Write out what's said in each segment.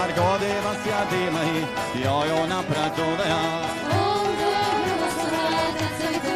Bargo Devasya Dhimahi Yo Yo Na Prachodayat. Om Bhurvasvat Tatsavitu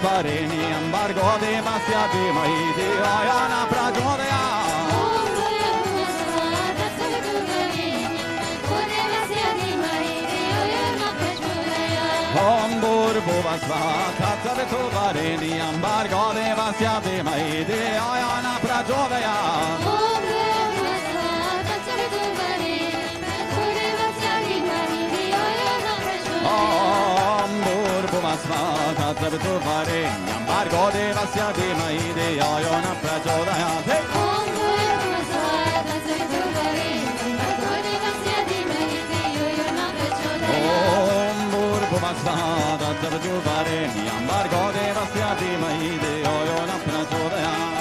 Varenyam Bargo Devasya Dhimahi Yo Yo Na Prachodayat. Om Bhurvasvat Tatsavitu Varenyam Bargo Devasya Dhimahi Yo Yo Na Prachodayat. Om Bhurvasvat Tatsavitu Varenyam Bargo Devasya Dhimahi Yo Yo Na Prachodayat. Om Bhurvasvat Tatsavitu Varenyam Bargo Devasya Dhimahi Yo Yo Na Prachodayat. Om Bhurvasvat Tatsavitu Varenyam Bargo Devasya Dhimahi Yo Yo Na Prachodayat.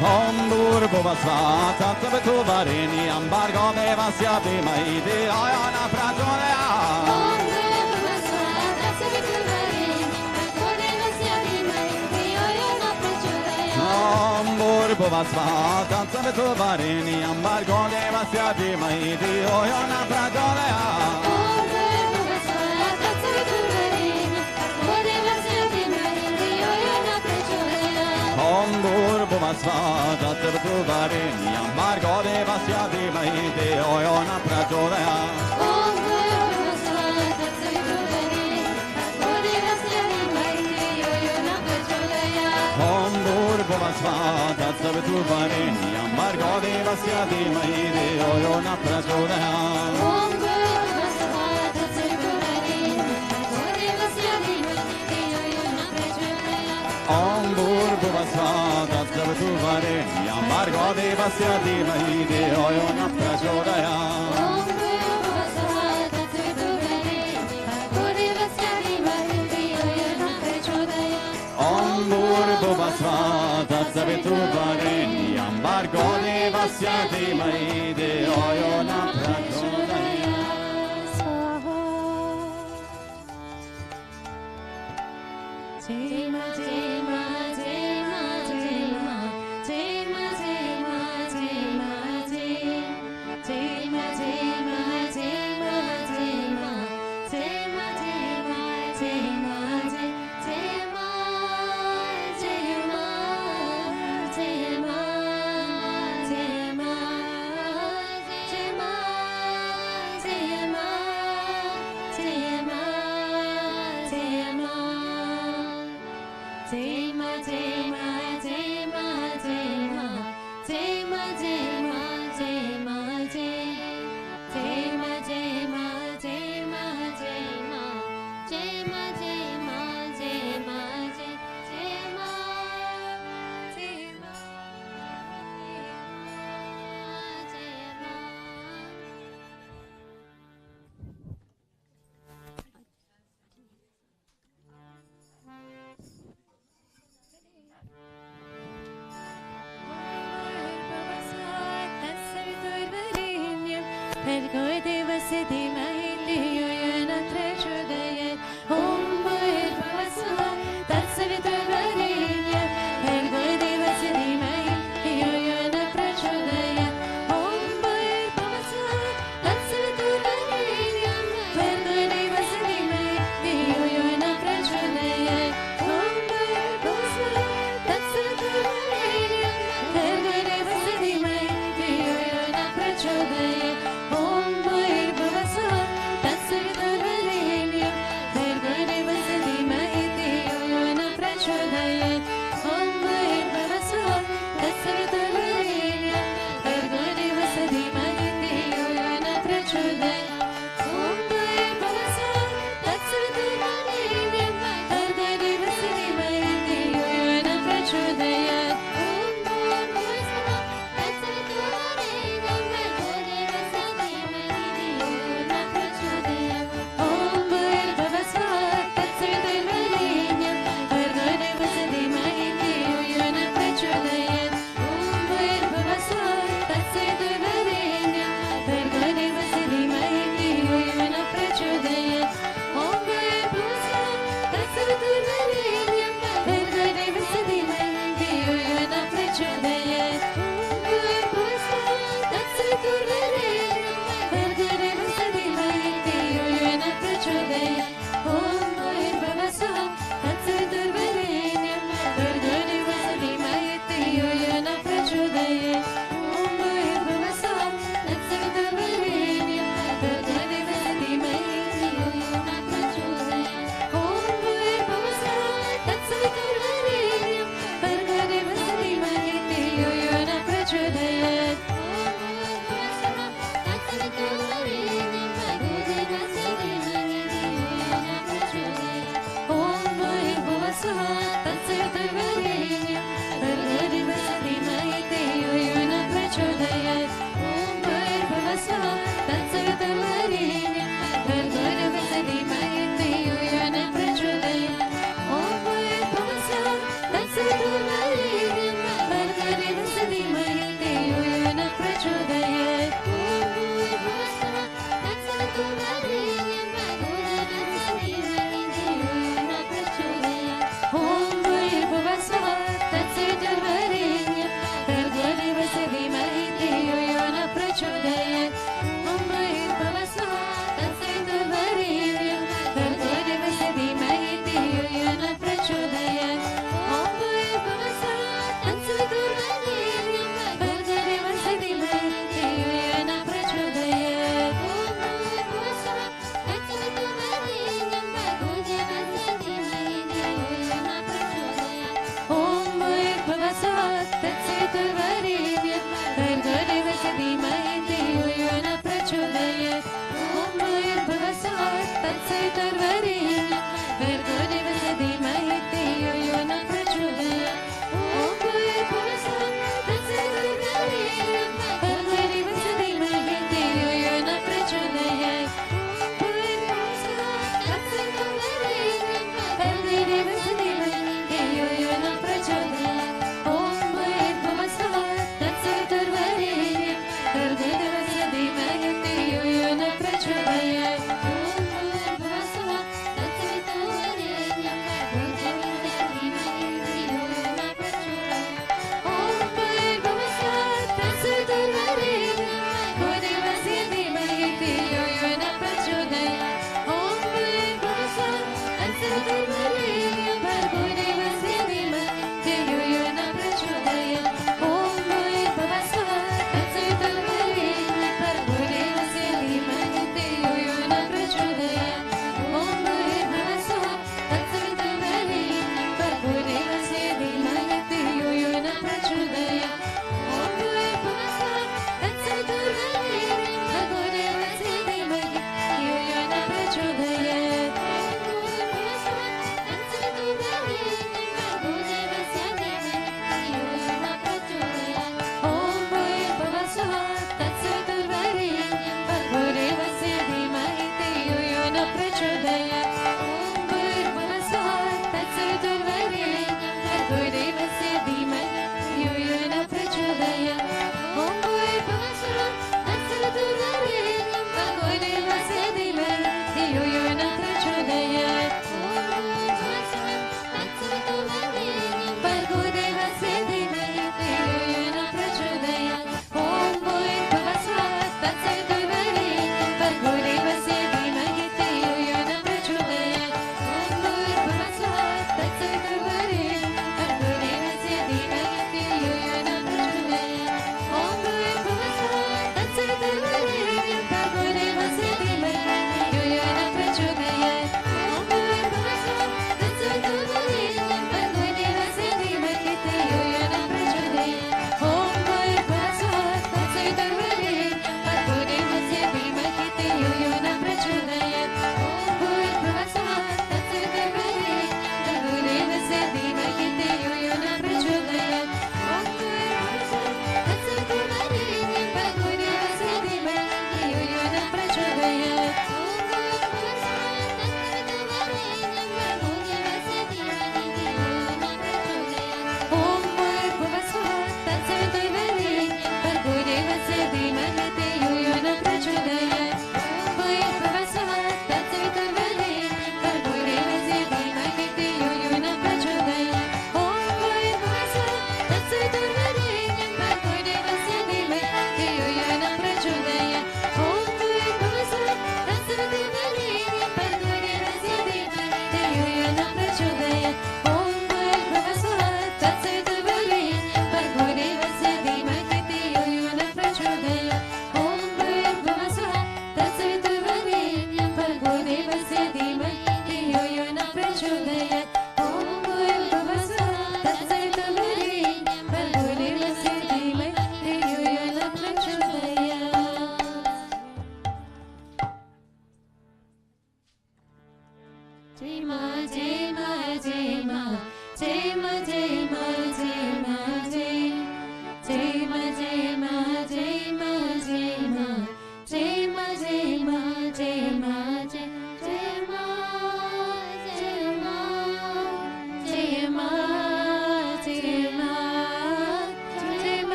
Om Bhurvasvat Tatsavitu Varenyam Bargo Devasya Dhimahi Yo Yo Na Prachodayat. Om Bhurvasvat Tatsavitu Varenyam Bargo Devasya Dhimahi Yo Yo Na Prachodayat. Om Bhurvasvat Tatsavitu Varenyam Bargo Devasya Dhimahi Yo Yo Na Prachodayat. Om Bhurvasvat Tatsavitu Varenyam Bargo Devasya Dhimahi Yo Yo Na Prachodayat. Om Bhurvasvat Tatsavitu Varenyam Bargo Devasya Dhimahi Yo Yo Na Prachodayat. Om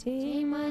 Jai ma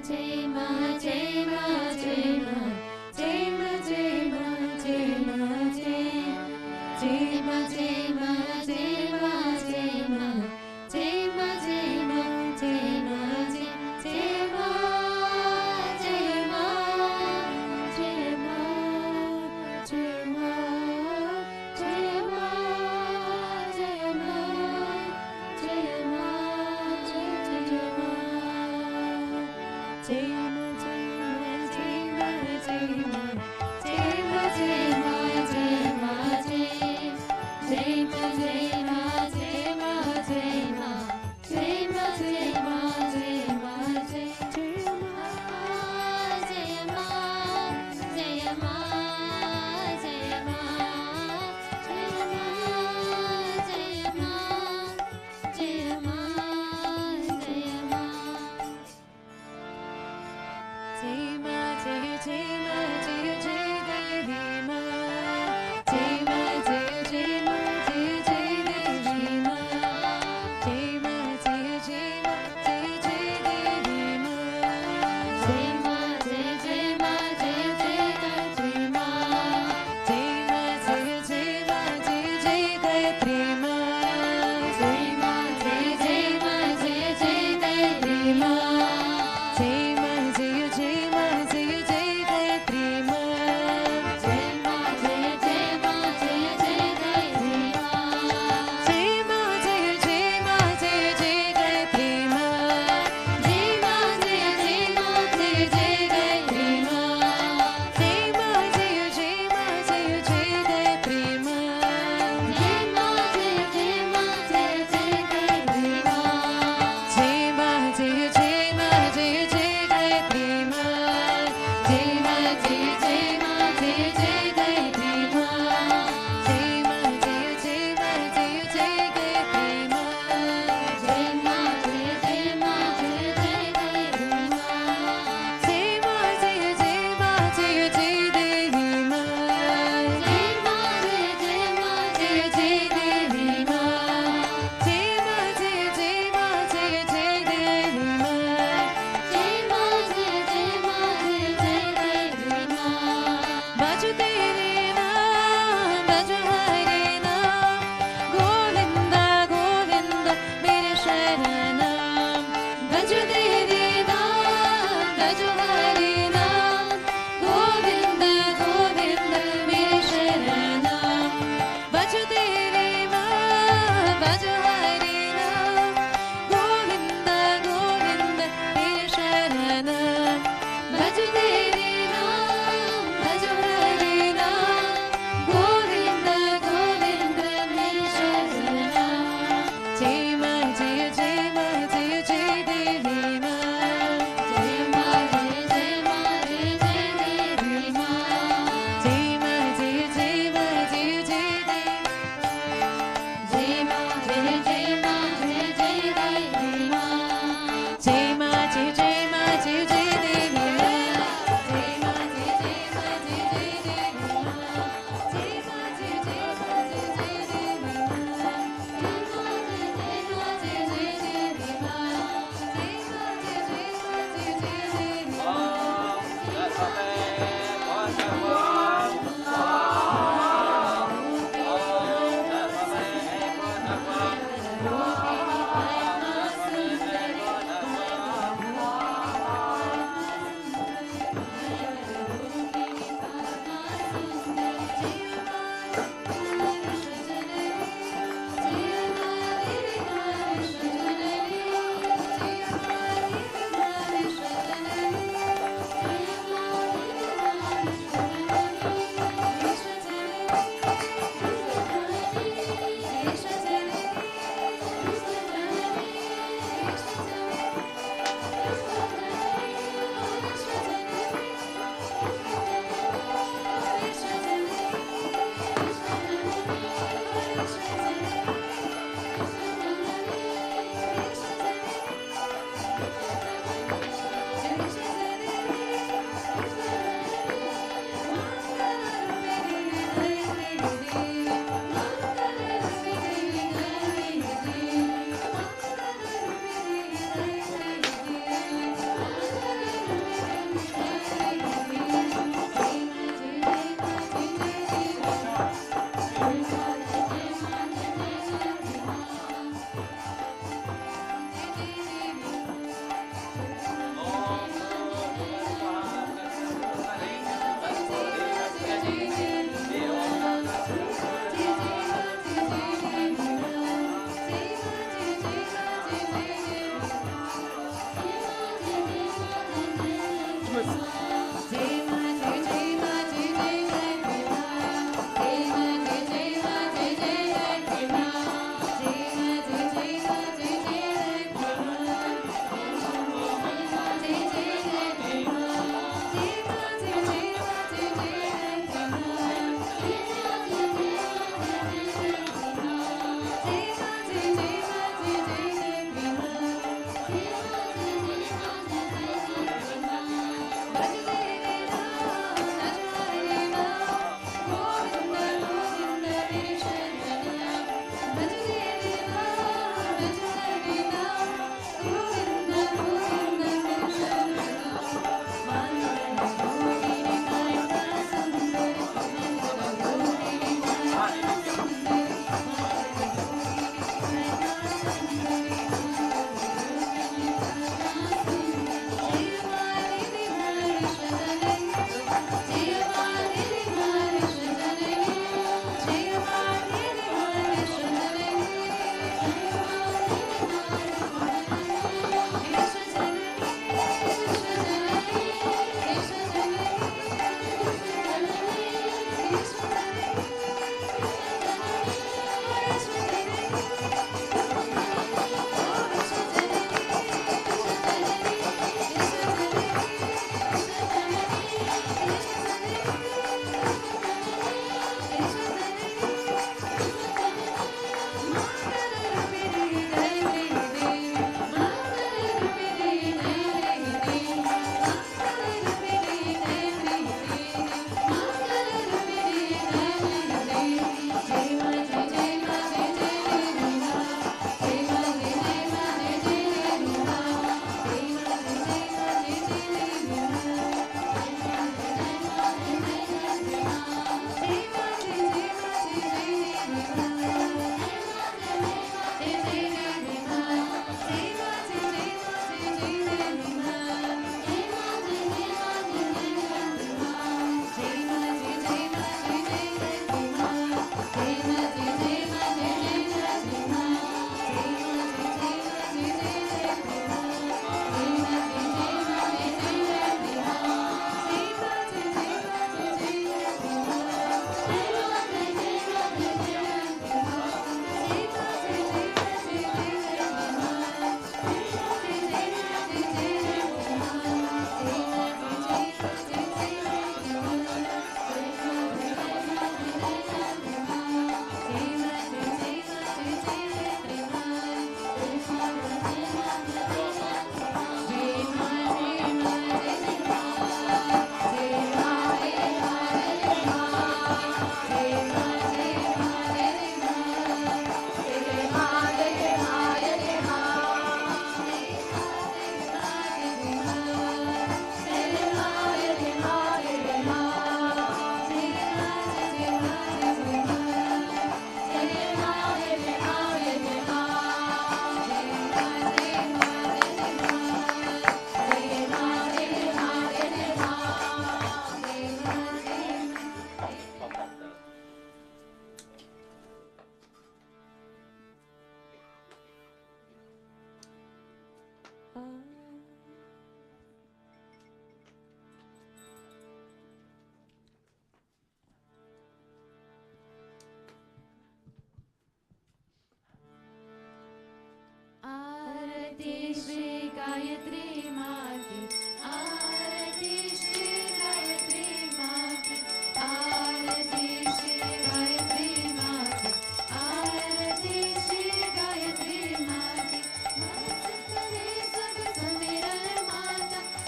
Gayatri Mantra, Arati Shri Gayatri Mantra, Arati Shri Gayatri Mantra, Arati Shri Gayatri Mantra.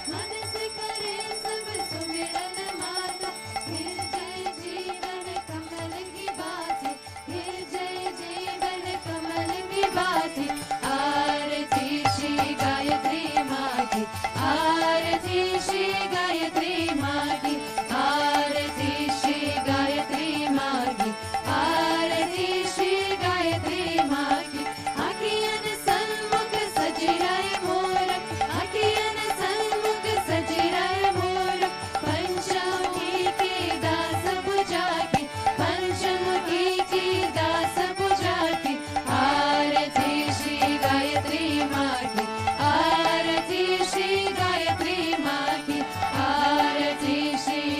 मन से करे सब सुमिरन माता, फिर जय जीवन कमल की बात है, फिर जय जीवन कमल की बात है। आरती श्री गायत्री माँ की, आरती श्री गायत्री माँ की, आरती श्री गायत्री माँ की, आरती श्री गायत्री माँ की। आखियन सन्मुख सजिराए मोर, आखियन सन्मुख सजिराए मोर, पंचमुखी की दास बुझा के, पंचमुखी की दास बुझा के। आरती श्री गायत्री माँ की, आरती श्री गायत्री माँ की, आरती श्री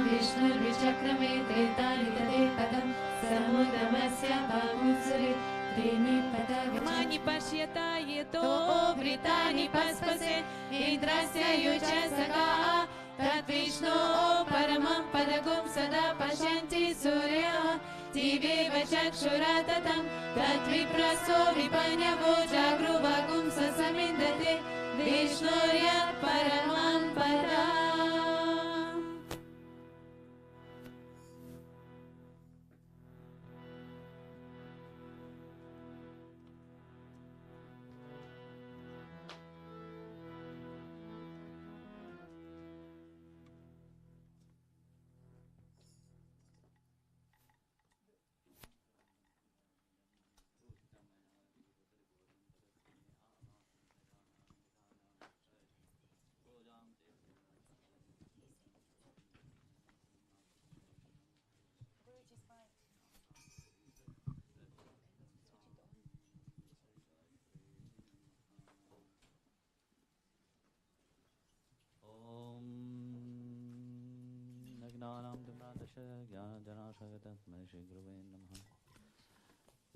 विष्णुर्विचक्रमे त्रेतानि तदे पदं समुद्रमस्य बाहुसुरे त्रीणि पदविमानि पश्यता यतो वृतानि पस्पसे इन्द्रस्य युच सखा तद्विष्णो परमं पदगुं सदा पश्यन्ति सूर्यः दिवेव चक्षुरा ततं तद्विप्रसो विपन्यवो जागृवागुं ससमिन्दते विष्णुर्यत् परमं पदम्.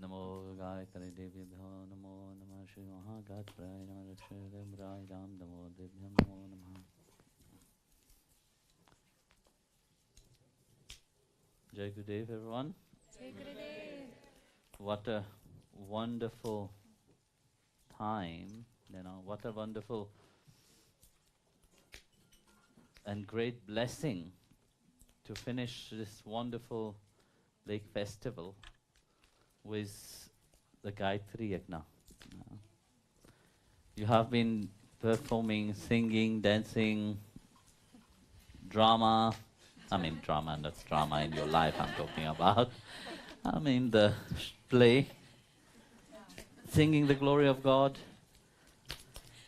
Namo Gayatri Devibhyo Namo Namah Shri Mahagatraye Namo Shri Devraye Ram Namo Devbhyam Namo Namah. Jai Gurudev, everyone. Jai Gurudev. What a wonderful time, what a wonderful and great blessing to finish this wonderful lake festival with the Gayatri Yajna. You have been performing, singing, dancing, drama. Drama, that's drama in your life I'm talking about. The play, singing the glory of God,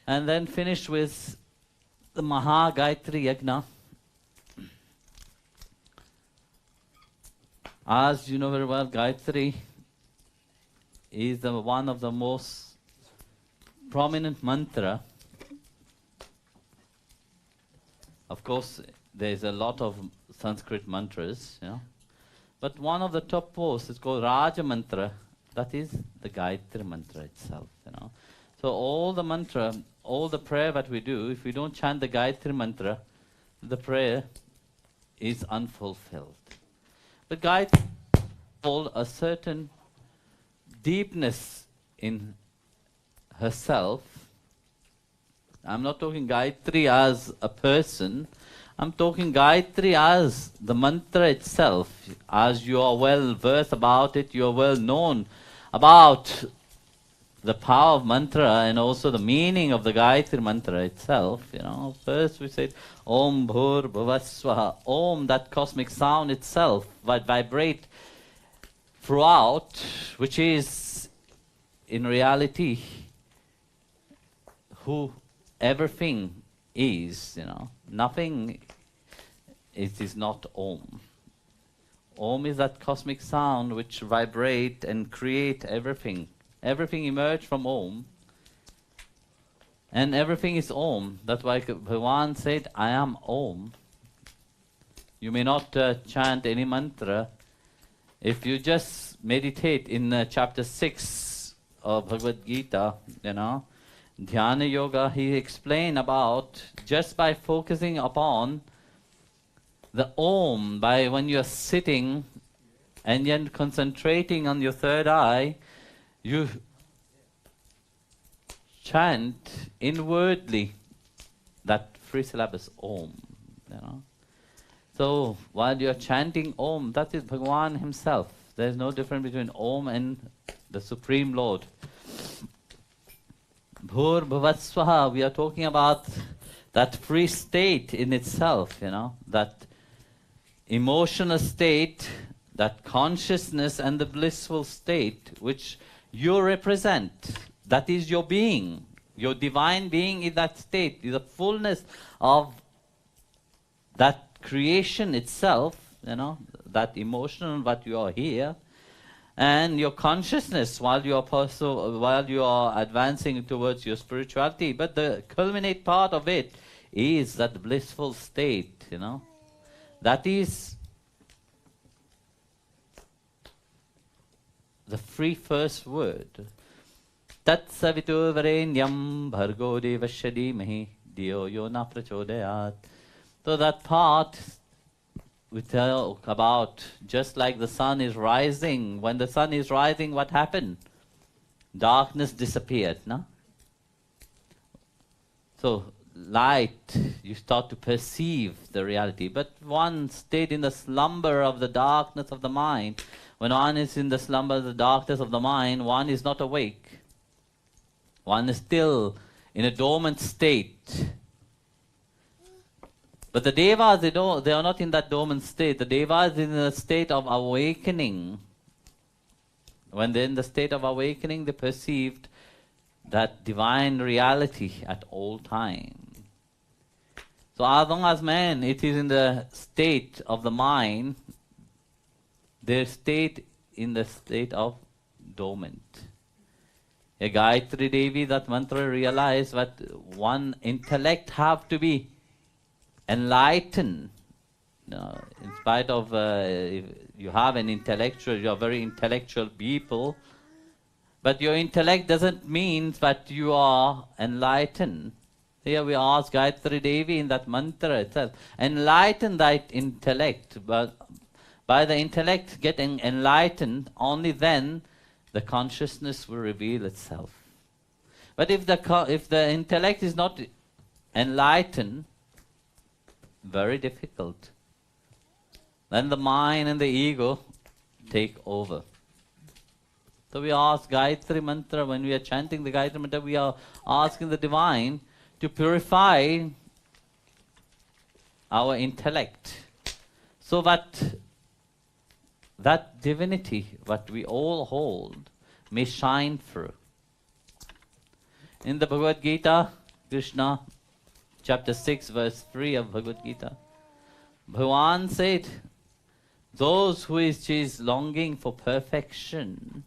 and then finished with the Maha Gayatri Yajna. As you know very well, Gayatri is one of the most prominent mantra. Of course, there's a lot of Sanskrit mantras, but one of the top posts is called Raja Mantra. That is the Gayatri Mantra itself, So all the mantra, all the prayer that we do, if we don't chant the Gayatri Mantra, the prayer is unfulfilled. But Gayatri holds a certain deepness in herself. I'm not talking Gayatri as a person. I'm talking Gayatri as the mantra itself. As you are well versed about it, you are well known about the power of mantra and also the meaning of the Gayatri Mantra itself. First we said Om Bhur Bhuvaswaha. Om, that cosmic sound itself, that vibrate throughout, which is in reality who everything is, nothing it is not Om. Om is that cosmic sound which vibrate and create everything. Everything emerged from Om, and everything is Om. That's why Bhagavan said, I am Om. You may not chant any mantra. If you just meditate in chapter 6 of Bhagavad Gita, Dhyana Yoga, he explained about just by focusing upon the Om, by when you're sitting and then concentrating on your third eye, you chant inwardly that three syllables Om. So while you're chanting Om, that is Bhagavan himself. There's no difference between Om and the Supreme Lord. Bhur Bhuvaswaha, we are talking about that free state in itself, that emotional state, that consciousness and the blissful state which you represent. That is your being. Your divine being is that state, is the fullness of that creation itself, that emotional, what you are here. And your consciousness while you are advancing towards your spirituality. But the culminate part of it is that blissful state, you know. That is the free first word. Tat savitur varenyam bhargo devasya dhimahi diyo yo na prachodayat. So that part we tell about, just like the sun is rising. When the sun is rising, what happened? Darkness disappeared, no? So light, you start to perceive the reality. But one stayed in the slumber of the darkness of the mind. When one is in the slumber of the darkness of the mind, one is not awake. One is still in a dormant state. But the devas, they are not in that dormant state. The devas is in a state of awakening. When they're in the state of awakening, they perceived that divine reality at all time. So as long as man, it is in the state of the mind, their state in the state of dormant. A Gayatri Devi, that mantra, realized that one intellect have to be enlightened. In spite of if you have an intellectual, you are very intellectual people, but your intellect doesn't mean that you are enlightened. Here we ask Gayatri Devi in that mantra itself, enlighten thy intellect. But by the intellect getting enlightened, only then the consciousness will reveal itself. But if the intellect is not enlightened, very difficult. Then the mind and the ego take over. So we ask Gayatri Mantra, when we are chanting the Gayatri Mantra, we are asking the divine to purify our intellect, so that that divinity, what we all hold, may shine through. In the Bhagavad Gita, Krishna, chapter 6, verse 3 of Bhagavad Gita, Bhagavan said, those who is longing for perfection,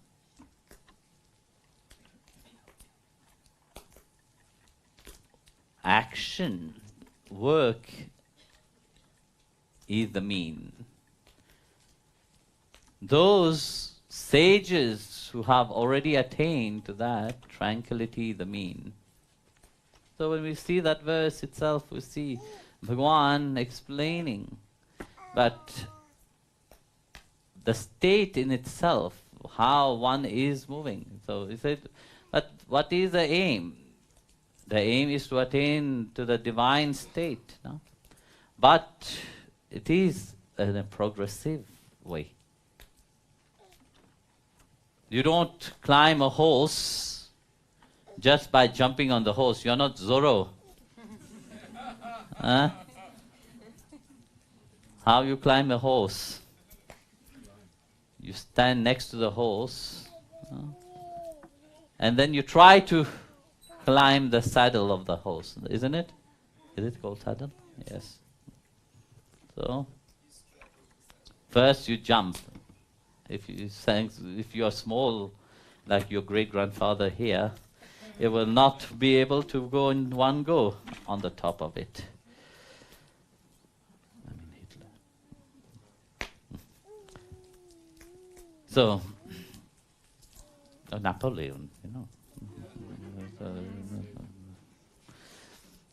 action, work is the mean. Those sages who have already attained to that, tranquility is the mean. So when we see that verse itself, we see Bhagavan explaining that the state in itself, how one is moving. So he said, but what is the aim? The aim is to attain to the divine state, no? But it is in a progressive way. You don't climb a horse just by jumping on the horse. You're not Zorro. Huh? How you climb a horse? You stand next to the horse, and then you try to climb the saddle of the horse, isn't it? Is it called saddle? Yes. So first you jump. If you are small, like your great-grandfather here, it will not be able to go in one go on the top of it. So, Napoleon, you know.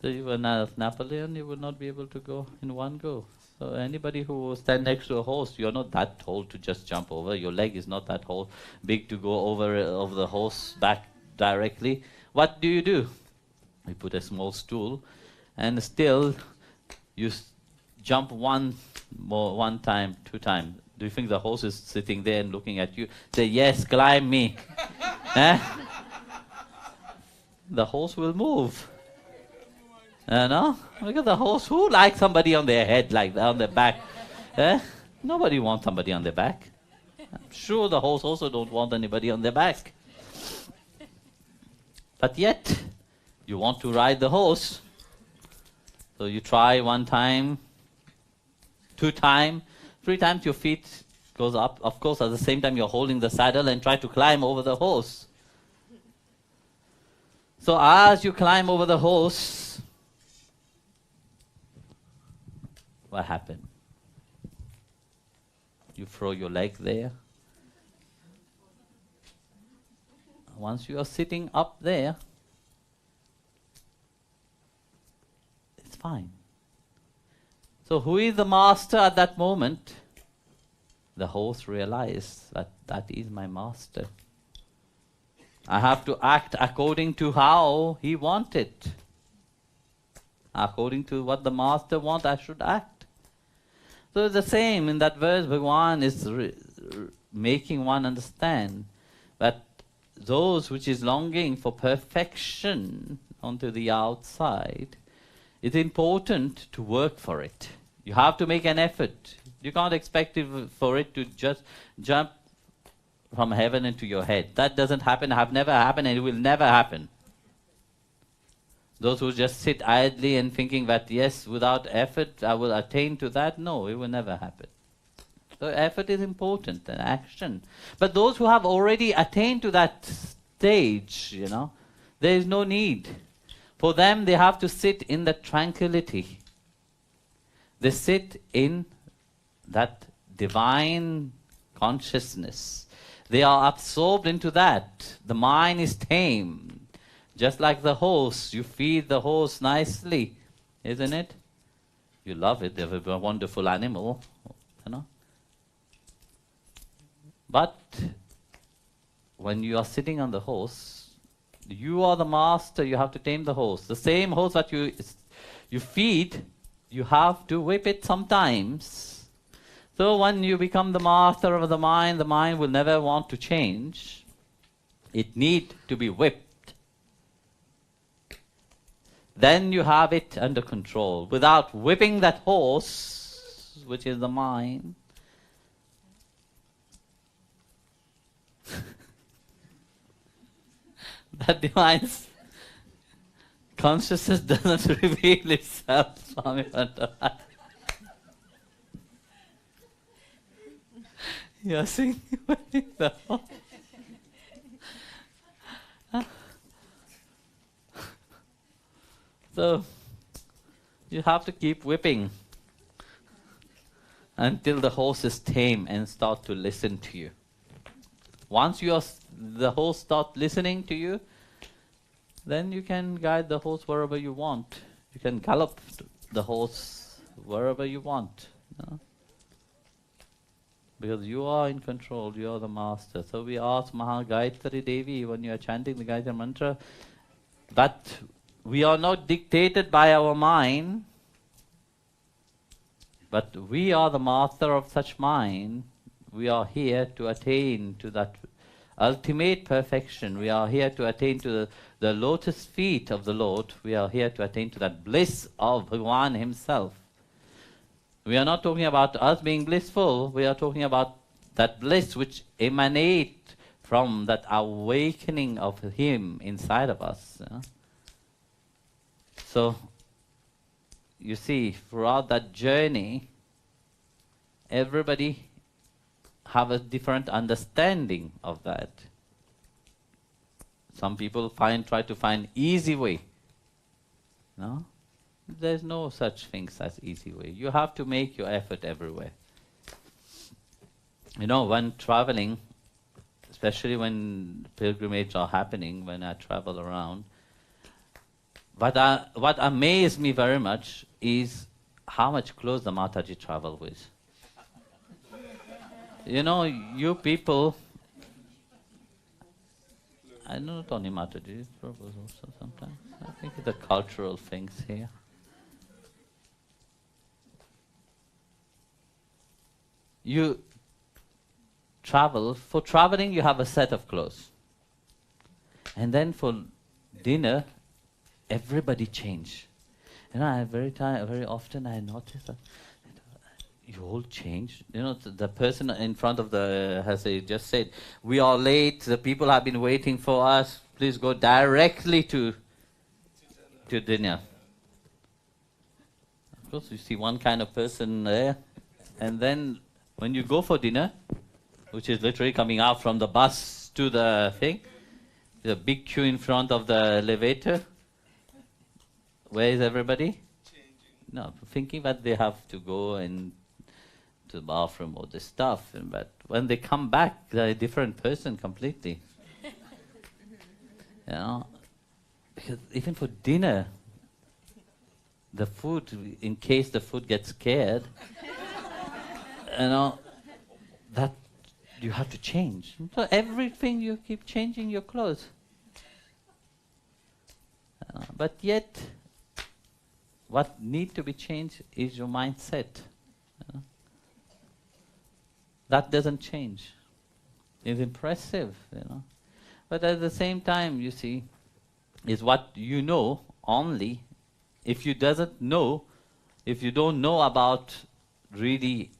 So you were not Napoleon, you would not be able to go in one go. So anybody who stands next to a horse, you're not that tall to just jump over. Your leg is not that big to go over the horse back directly. What do? You put a small stool, and still you jump one time, 2 times. Do you think the horse is sitting there and looking at you? Say, yes, climb me. The horse will move. No? Look at the horse. Who likes somebody on their head like that, on their back? Nobody wants somebody on their back. I'm sure the horse also don't want anybody on their back. But yet, you want to ride the horse. So you try 1 time, 2 times, 3 times your feet goes up. Of course, at the same time, you're holding the saddle and try to climb over the horse. So as you climb over the horse, what happened? You throw your leg there. Once you are sitting up there, it's fine. So who is the master at that moment? The horse realized that that is my master. I have to act according to how he wanted. According to what the master wants, I should act. So it's the same in that verse. Bhagavan is making one understand that those which is longing for perfection onto the outside, it's important to work for it. You have to make an effort. You can't expect for it to just jump from heaven into your head. That doesn't happen, have never happened, and it will never happen. Those who just sit idly and thinking that, yes, without effort I will attain to that, no, it will never happen. So effort is important, and action. But those who have already attained to that stage, there is no need. For them, they have to sit in the tranquility. They sit in that divine consciousness. They are absorbed into that. The mind is tamed. Just like the horse, you feed the horse nicely, isn't it? You love it, they're a wonderful animal, But when you are sitting on the horse, you are the master, you have to tame the horse. The same horse that you feed, you have to whip it sometimes. So when you become the master of the mind will never want to change. It needs to be whipped. Then you have it under control. Without whipping that horse, which is the mind, that divine consciousness doesn't reveal itself, Swami Vishwananda. You are seeing the horse. So, you have to keep whipping until the horse is tame and start to listen to you. Once the horse starts listening to you, then you can guide the horse wherever you want. You can gallop the horse wherever you want. Because you are in control, you are the master. So we ask Gayatri Devi, when you are chanting the Gayatri Mantra, that we are not dictated by our mind, but we are the master of such mind. We are here to attain to that ultimate perfection. We are here to attain to the lotus feet of the Lord. We are here to attain to that bliss of Bhagavan himself. We are not talking about us being blissful. We are talking about that bliss which emanates from that awakening of him inside of us. So, you see, throughout that journey, everybody have a different understanding of that. Some people try to find easy way. No? There's no such things as easy way. You have to make your effort everywhere. When traveling, especially when pilgrimages are happening, when I travel around, what amazed me very much is how much clothes the Mataji travel with. You people, I know not only Mataji, Prabhu's also sometimes. I think it's the cultural things here. You travel, for traveling you have a set of clothes. And then for dinner, everybody change. Very often I notice that you all change. The person in front of has just said, we are late, the people have been waiting for us, please go directly to dinner. Of course, you see one kind of person there, and then when you go for dinner, which is literally coming out from the bus to the thing. There's a big queue in front of the elevator. Where is everybody? No, thinking that they have to go in to the bathroom or this stuff. But when they come back, they're a different person completely. You know, because even for dinner, the food, in case the food gets scared, you know, that you have to change. So everything you keep changing your clothes. But yet, what need to be changed is your mindset. That doesn't change. It's impressive, you know. But at the same time, you see, is what you know only. If you doesn't know, if you don't know about really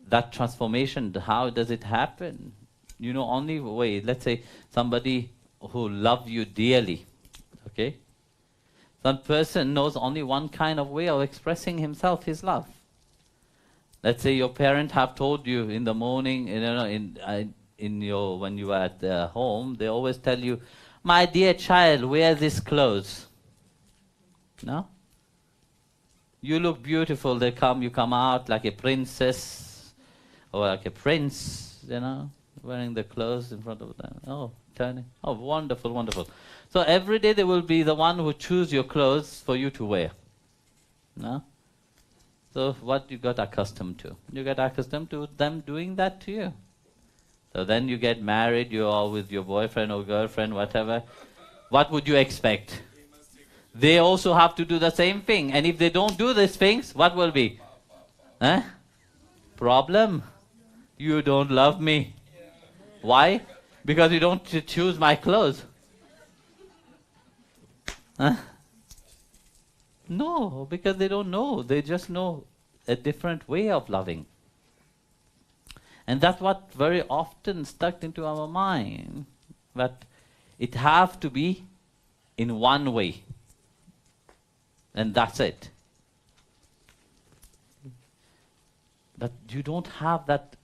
that transformation, how does it happen? You know, only way. Let's say somebody who loves you dearly, okay? Some person knows only one kind of way of expressing himself, his love. Let's say your parent have told you in the morning, you know, in your when you are at the home, they always tell you, "My dear child, wear this clothes." No? You look beautiful. You come out like a princess or like a prince, you know, wearing the clothes in front of them. Oh, turning. Oh, wonderful, wonderful. So every day they will be the one who choose your clothes for you to wear. No? So what you got accustomed to? You get accustomed to them doing that to you. So then you get married, you're all with your boyfriend or girlfriend, whatever. What would you expect? They also have to do the same thing. And if they don't do these things, what will be? Huh? Problem. You don't love me. Why? Because you don't choose my clothes. Huh? No, because they don't know. They just know a different way of loving. And that's what very often stuck into our mind. That it have to be in one way. And that's it. But you don't have that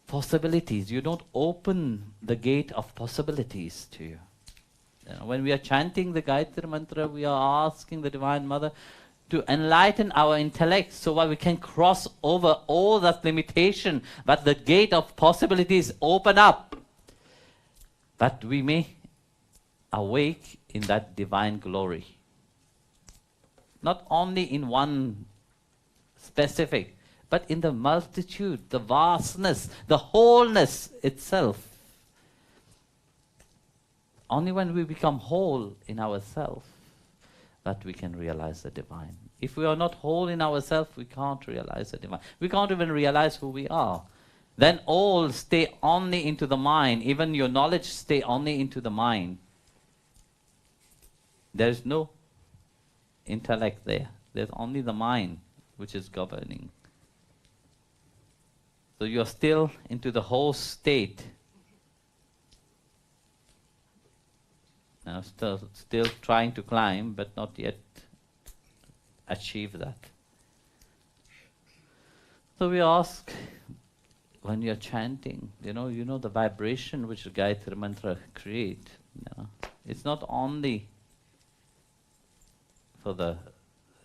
possibilities. You don't open the gate of possibilities to you. You know, when we are chanting the Gayatri Mantra, we are asking the Divine Mother to enlighten our intellect so that we can cross over all that limitation, that the gate of possibilities open up, that we may awake in that divine glory. Not only in one specific, but in the multitude, the vastness, the wholeness itself. Only when we become whole in ourselves that we can realize the divine. If we are not whole in ourselves, we can't realize the divine. We can't even realize who we are. Then all stay only into the mind. Even your knowledge stay only into the mind. There is no intellect there. There's only the mind which is governing. So you're still into the whole state. Now still trying to climb, but not yet achieve that. So we ask, when you're chanting, you know the vibration which the Gayatri Mantra create. It's not only for the,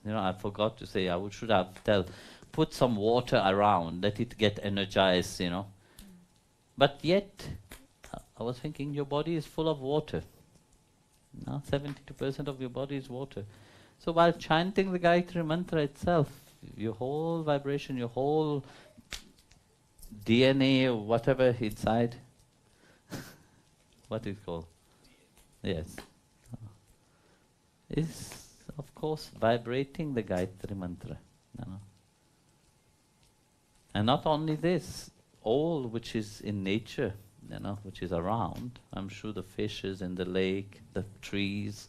I forgot to say, should have put some water around, let it get energized, But yet, I was thinking, your body is full of water. 72% of your body is water. So while chanting the Gayatri Mantra itself, your whole vibration, your whole DNA or whatever inside, what is it called? Yes. Is, of course, vibrating the Gayatri Mantra. And not only this, all which is in nature, which is around. I'm sure the fishes in the lake, the trees,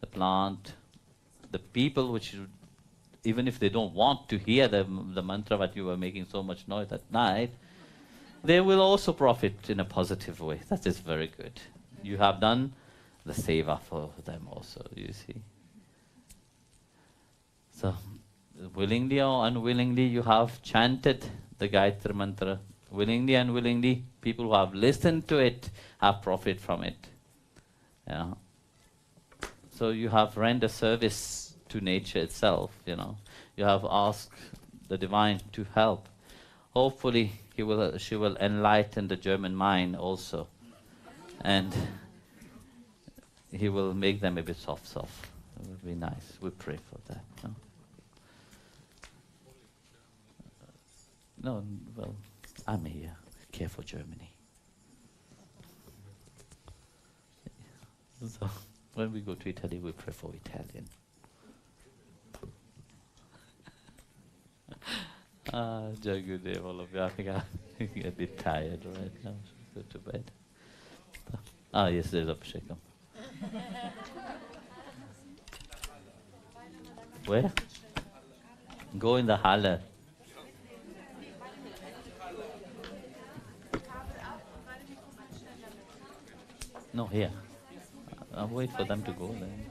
the plant, the people which, even if they don't want to hear the mantra that you were making so much noise at night, they will also profit in a positive way. That is very good. You have done the seva for them also, you see. So, willingly or unwillingly, you have chanted the Gayatri Mantra Willingly and unwillingly, people who have listened to it have profit from it. Yeah. So you have rendered service to nature itself, you know. You have asked the divine to help. Hopefully she will enlighten the German mind also. And he will make them a bit soft. It would be nice. We pray for that. No? No, well, I'm here. Care for Germany. So when we go to Italy, we pray for Italian. Good day, all of you. I think I'm a bit tired right now. Go to bed. Yes, there's Abhishekam. Where? Go in the Halle. No, here. I'll wait for them to go then.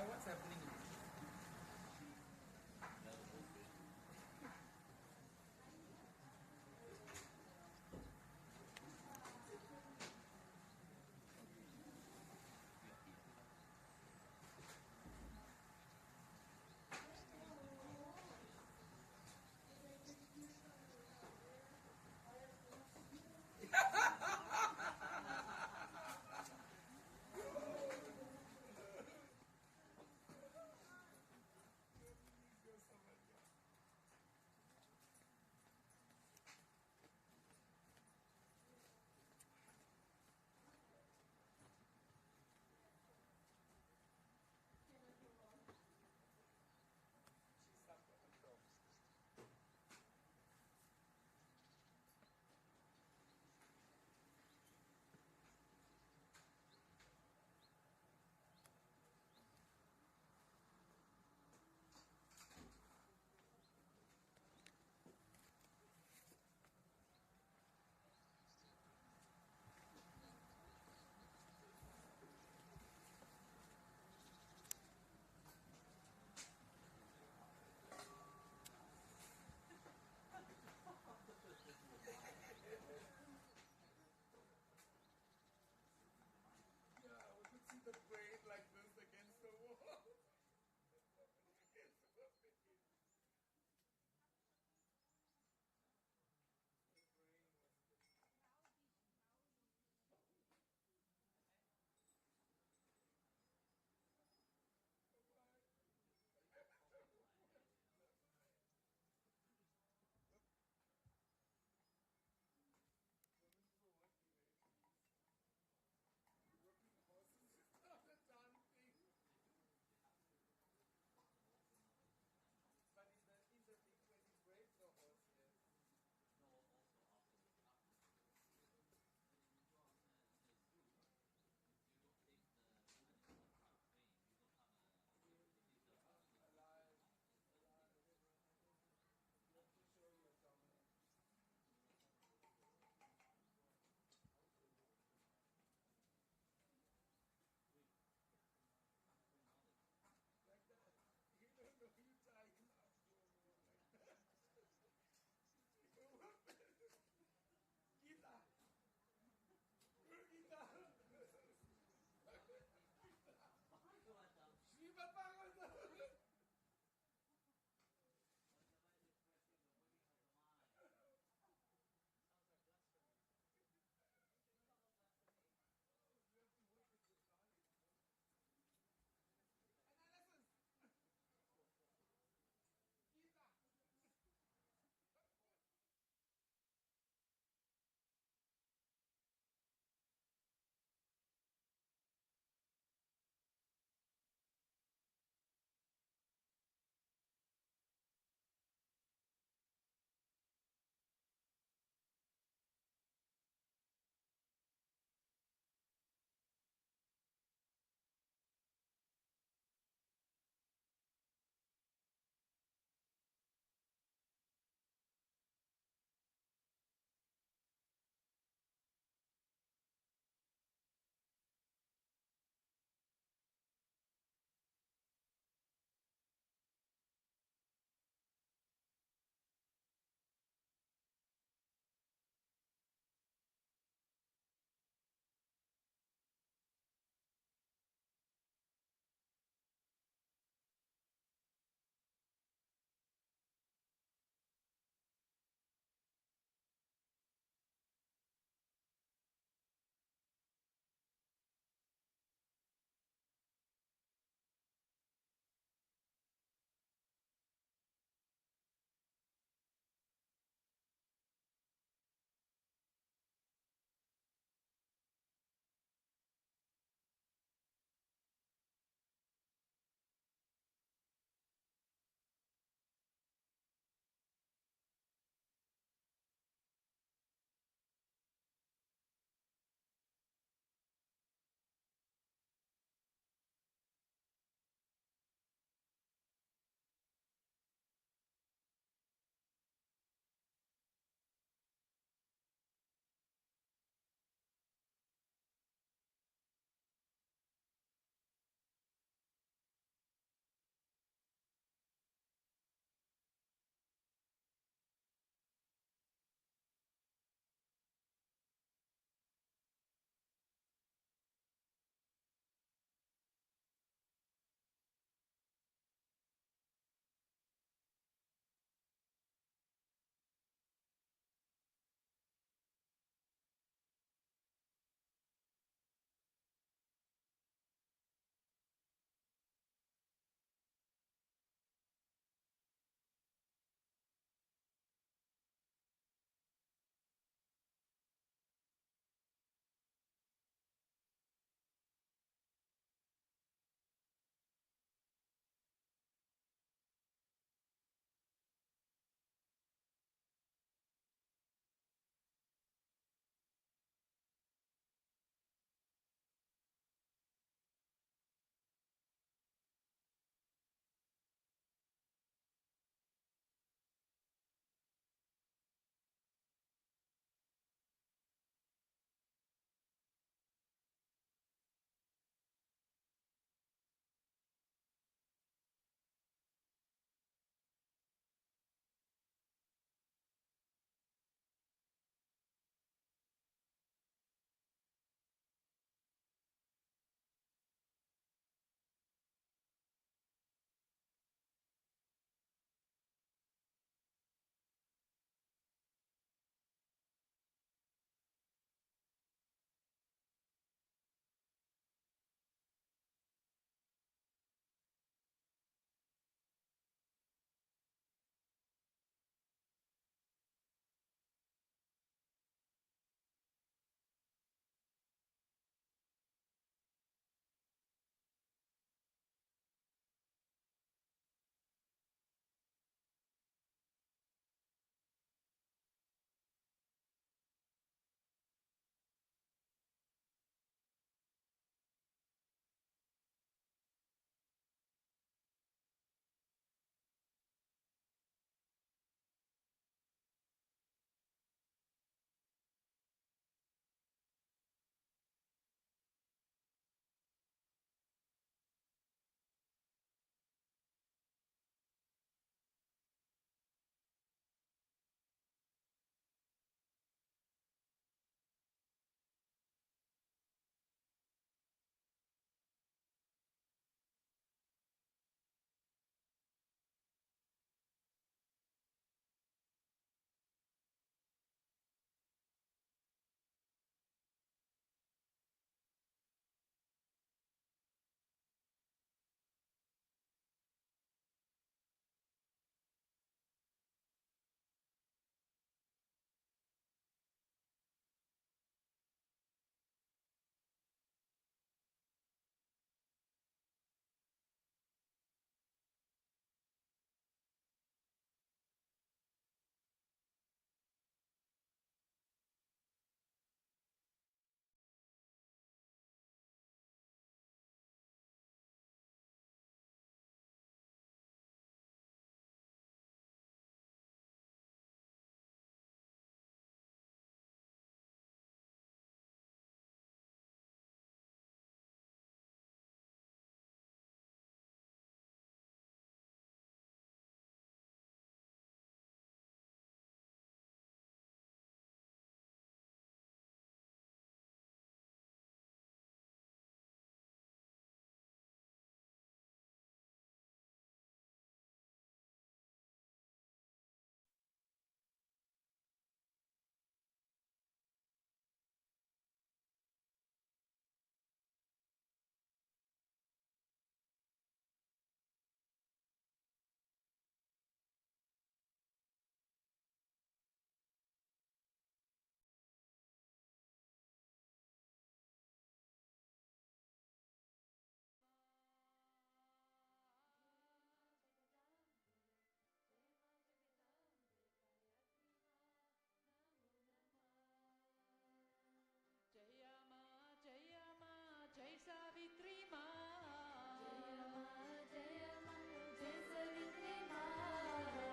What's happening?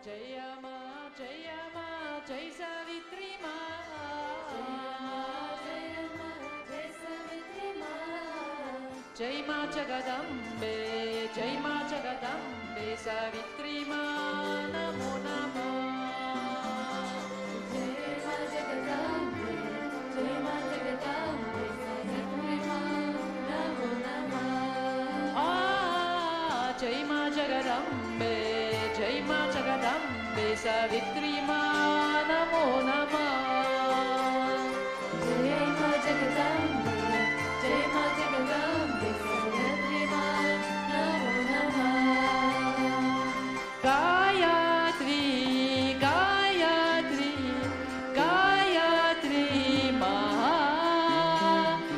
Jaya Ma, Jaya Ma, Jai Savitri Ma. Jai Ma Jagadambe, Jai Ma Jagadambe, Savitri Ma, Namo Namah. Jai Ma Jagadambe, Jai Ma Jagadambe, Savitri Ma, Namo Namah. Ah, Jai Ma Jagadambe, Jai Ma Jagadambe, Savitri Ma, Namo Namah. Jai Ma Jagadambe, Jai Ma Jagadambe, Savitri Ma, Namo Namah. Gayatri, Gayatri, Gayatri Maha,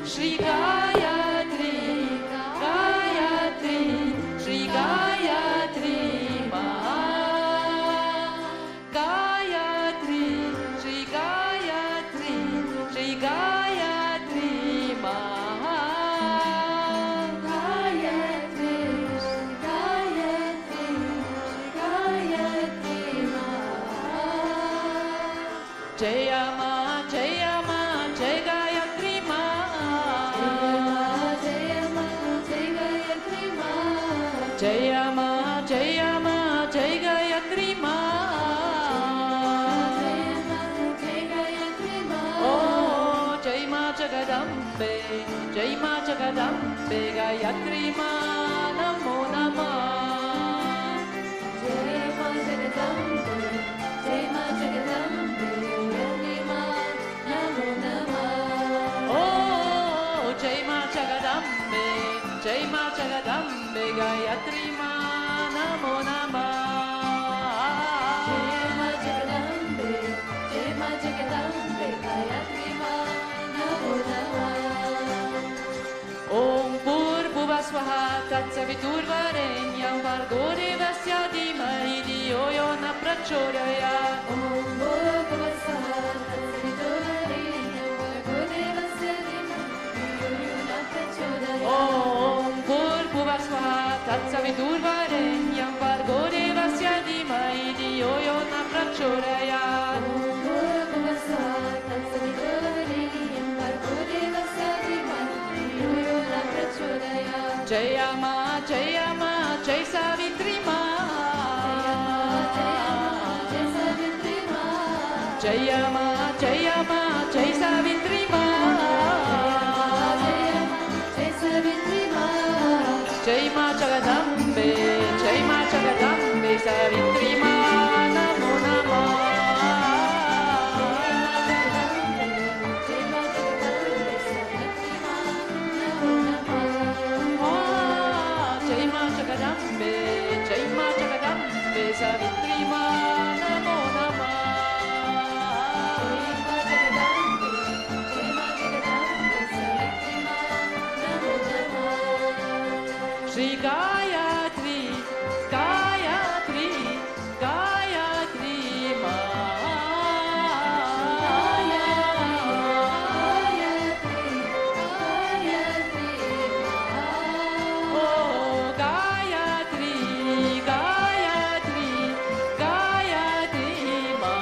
Shri Gayatri, Gayatri, Shri Gayatri Maha, Gayatri, Shri Gayatri, Shri Gayatri Maha. Gayatri, Gayatri, Gayatri Ma. Jaya Ma, Jaya Ma, Jai Gayatri Ma. Jaya Ma, Jai Gayatri Ma. Jaya Ma, Jaya Ma, Jai Gayatri Ma. Jaya Ma, Jai Gayatri Ma. Oh, Jai Ma Jagadambe, Jai Ma Jagadambe, Gayatri Ma, Namo Namah. Jai Ma Jagadambe, Jai Ma Jagadambe, Gayatri Ma, Namo Namah. Oh, Jai Ma Jagadambe, Jai Ma Jagadambe, Gayatri Ma, Namo Namah. Jai Ma Jagadambe, Jai Ma Jagadambe, Gayatri Ma, Namo Namah. Om Bhurvasvaha Tatsaviturvarenyam Bhargo Devasya Dhimahi Dhiyo Yo Na Prachodayat. Om Bhurvasvaha Tatsaviturvarenyam Bhargo Devasya Dhimahi Dhiyo Yo Na Prachodayat. Om Bhurvasvaha Tatsaviturvarenyam Bhargo Devasya Dhimahi Dhiyo Yo Na Prachodayat. Om Bhurvasvaha Tatsaviturvarenyam Bhargo Devasya Dhimahi Dhiyo Yo Na Prachodayat. Jaya Ma, Jaya Ma, Jai Savitri Ma. Jai Savitri Ma. Jaya Ma, Jaya Ma, Jai Savitri Ma. Jai Savitri Ma. Jai Ma Jagadambe, Jai Ma Jagadambe, Savitri Ma, Namo Namah. Jai Ma Jagadambe, Savitri Ma, Namo Namah. Ah, Jai Ma Jagadambe, Jai Ma Jagadambe, Savitri Ma, Namo Namah. Shri Gayatri, Gayatri, Gayatri Ma. Oh, Gayatri, Gayatri, Gayatri Ma.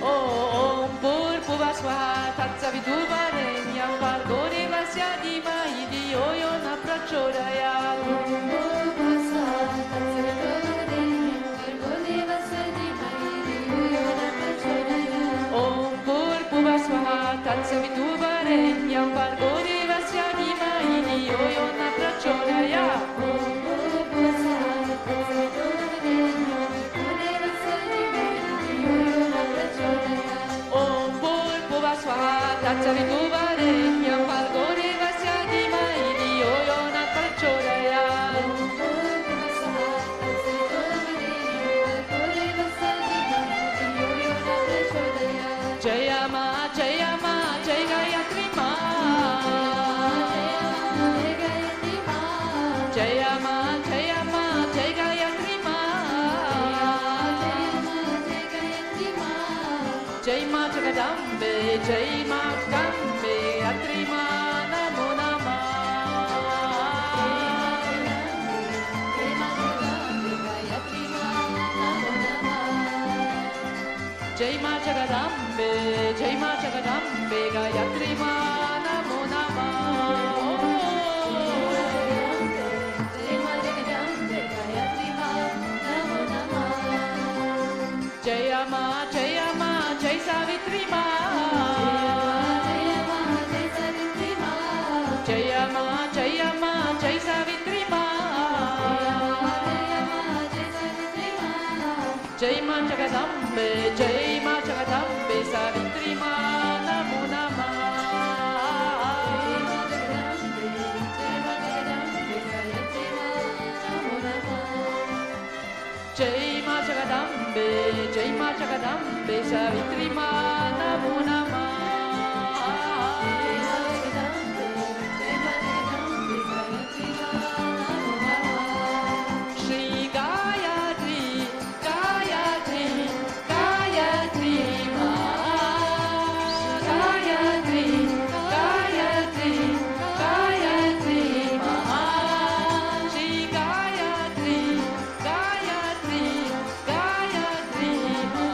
Om Bhurvasvaha Tatsaviturvarenyam Bhargo Devasya Dhimahi Dhiyo Yo Na Prachodayat. Om Bhurvasvaha Tatsaviturvarenyam Bhargo Devasya Dhimahi Dhiyo Yo Na Prachodayat. Om Bhurvasvaha Tatsaviturvarenyam Bhargo Devasya Dhimahi Dhiyo Yo Na Prachodayat. Jaya Ma, Jaya Ma, Jai Gayatri Ma. Jaya Ma, Jaya Ma, Jai Gayatri Ma. Jai Ma Jagadambe, Jai Ma Gambe, Gayatri Ma, Jagadambe, Jai Ma Jagadambe, Gayatri Ma Namo Namah. Jai Ma Jagadambe, Gayatri Ma Namo Namah. Jaya Ma, Jaya Ma, Jai Savitri Ma. Jaya Ma, Jai Savitri Ma. Jaya Ma, Jaya Ma, Jai Savitri Ma. Jai Ma Jagadambe, Jai Ma Jagadambe, Savitri Ma Namo Namah. Jai Ma Jagadambe, Jai Ma Jagadambe, Savitri Ma Namo Namah. Shri Gayatri, Gayatri, Gayatri Ma. Gayatri, Gayatri, Gayatri Ma. Shri Gayatri, Gayatri, Gayatri Ma.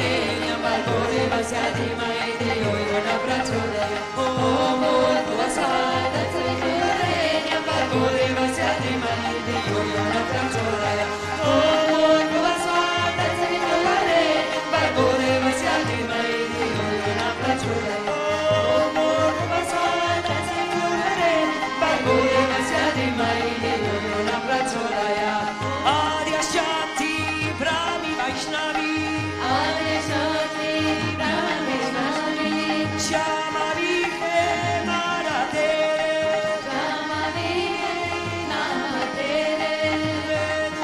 Varenyam Bhargo Devasya Dhimai Dhiyo Yona Prachodayat Om Bhurvuvasvaha Varenyam Bhargo Devasya Dhimai Dhiyo Yona Prachodayat Om Bhurvuvasvaha Varenyam Bhargo Devasya Dhimai Dhiyo Yona Prachodayat Om Bhurvuvasvaha Bhargo Devasya Dhimai Dhiyo Yona Prachodayat Adya Shakti Brahmi Vaishnavi Adya Shakti Brahma Vaishnavi Shama Vihe Nara Tere Shama Vihe Nama Tere Venu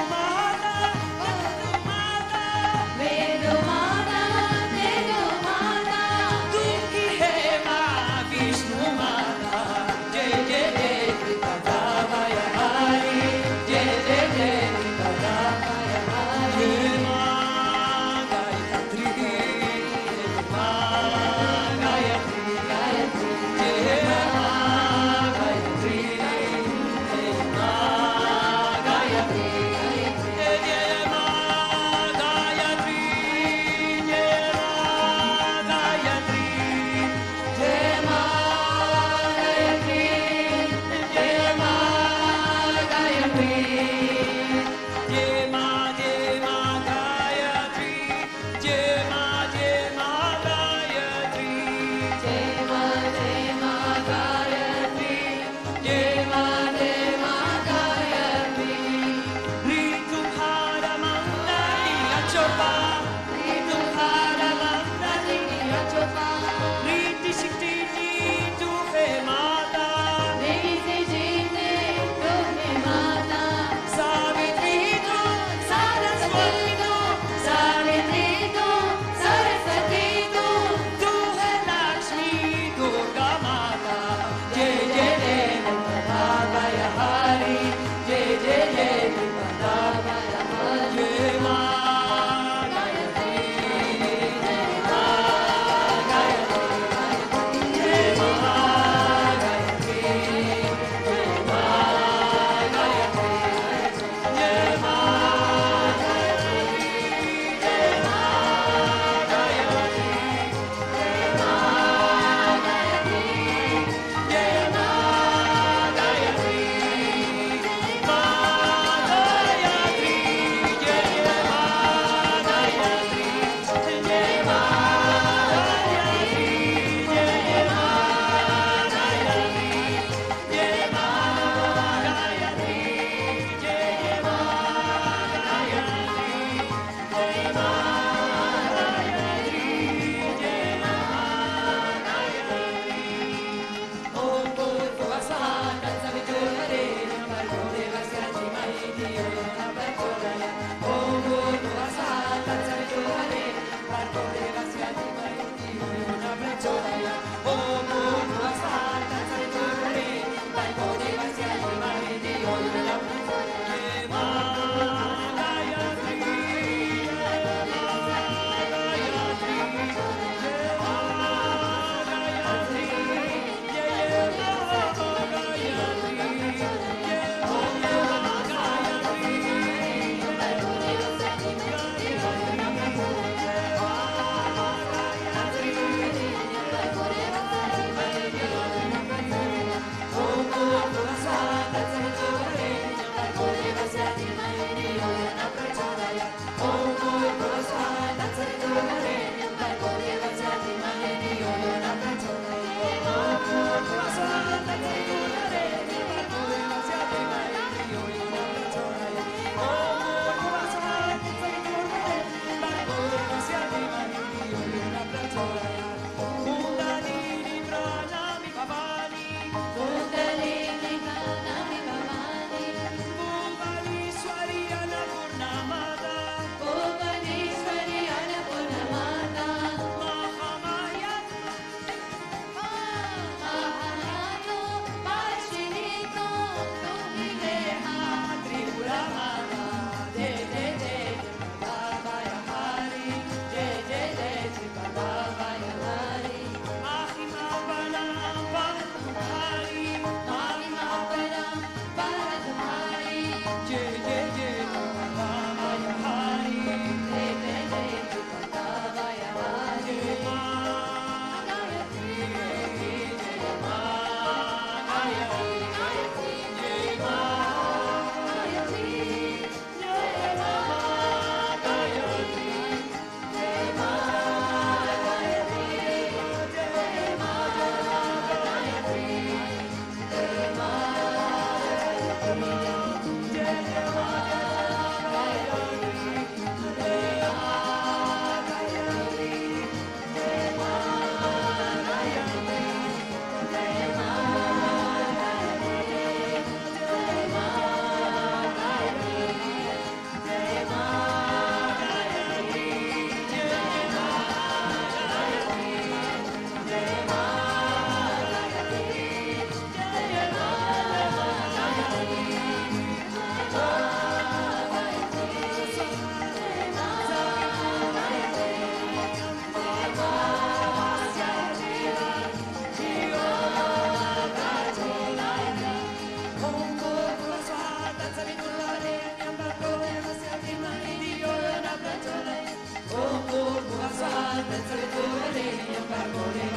Om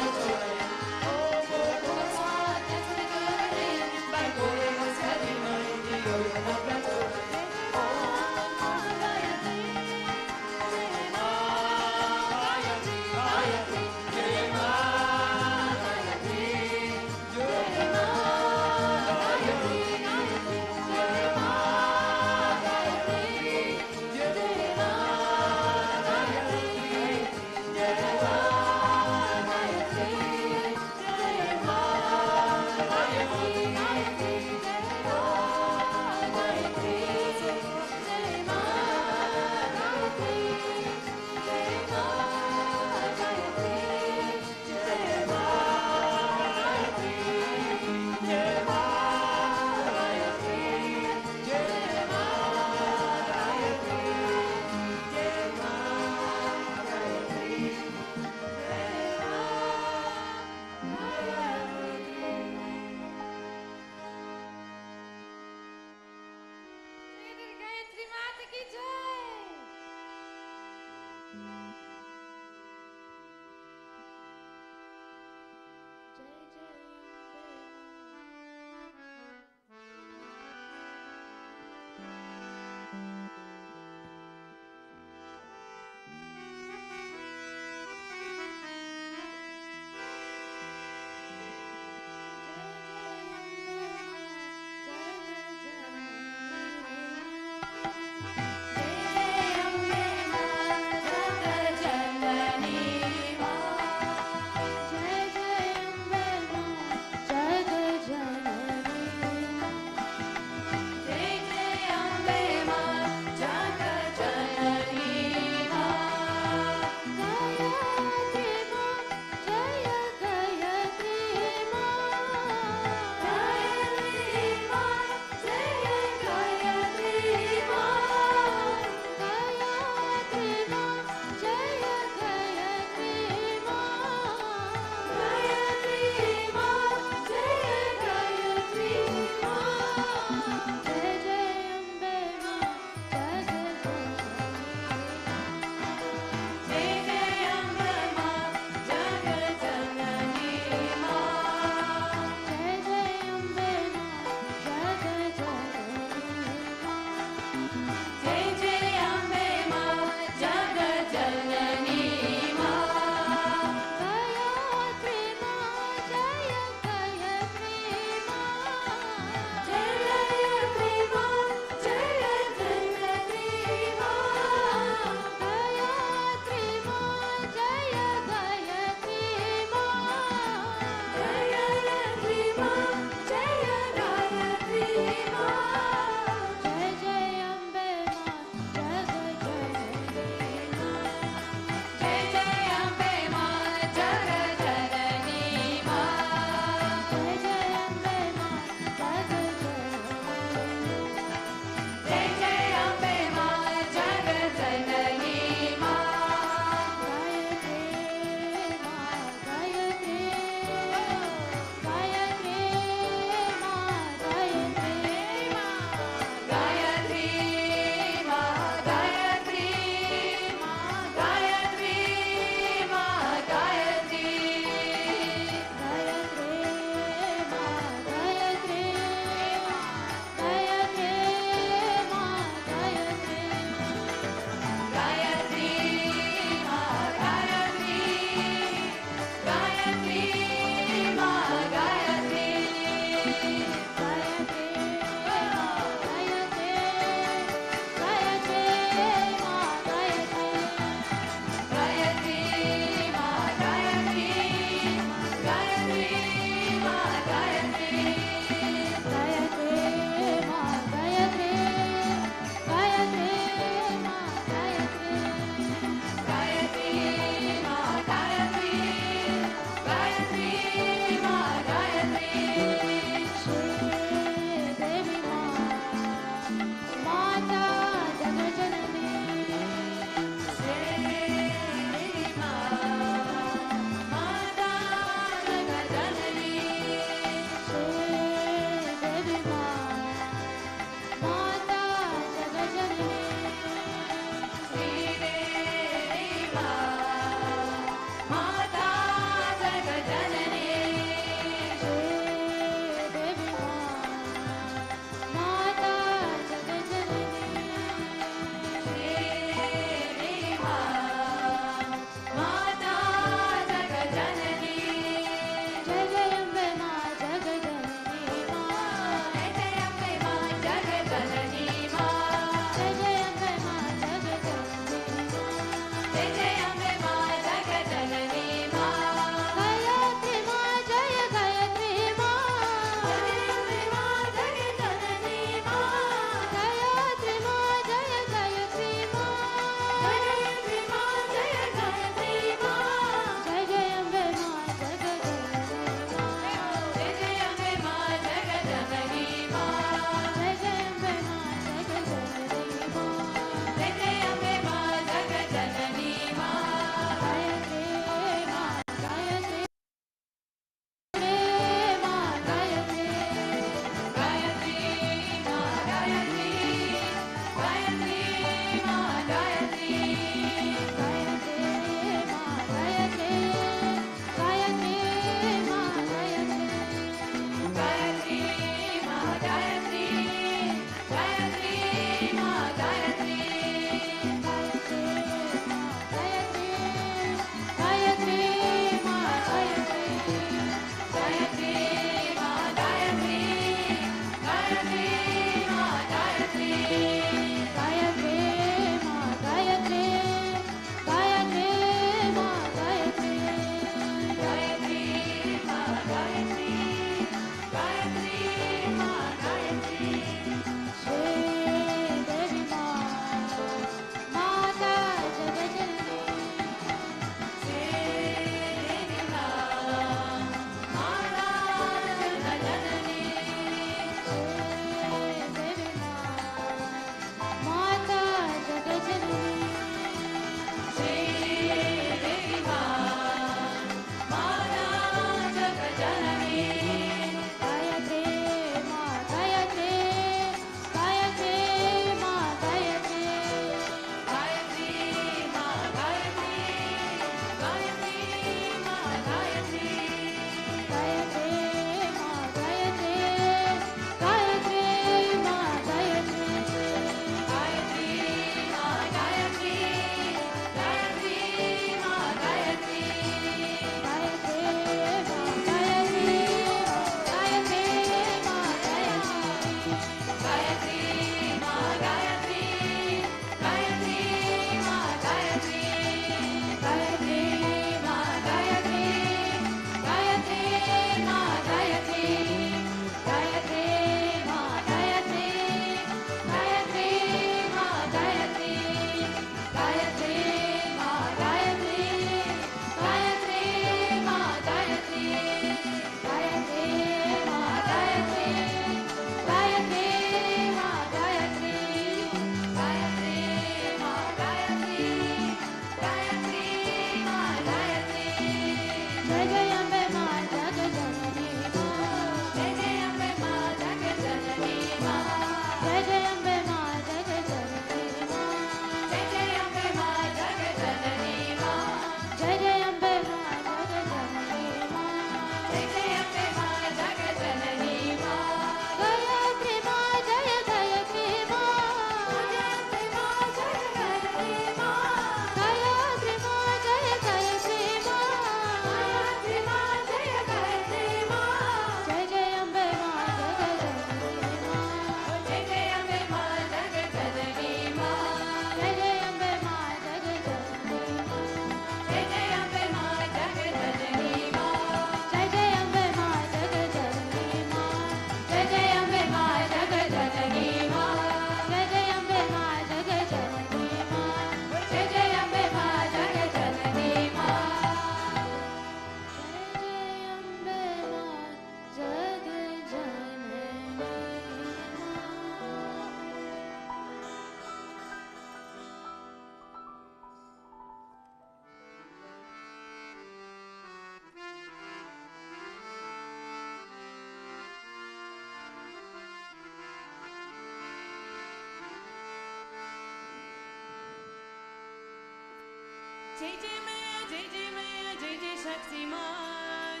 Jai Jai Maya, Jai Jai Maya, Jai Jai Shakti Maan.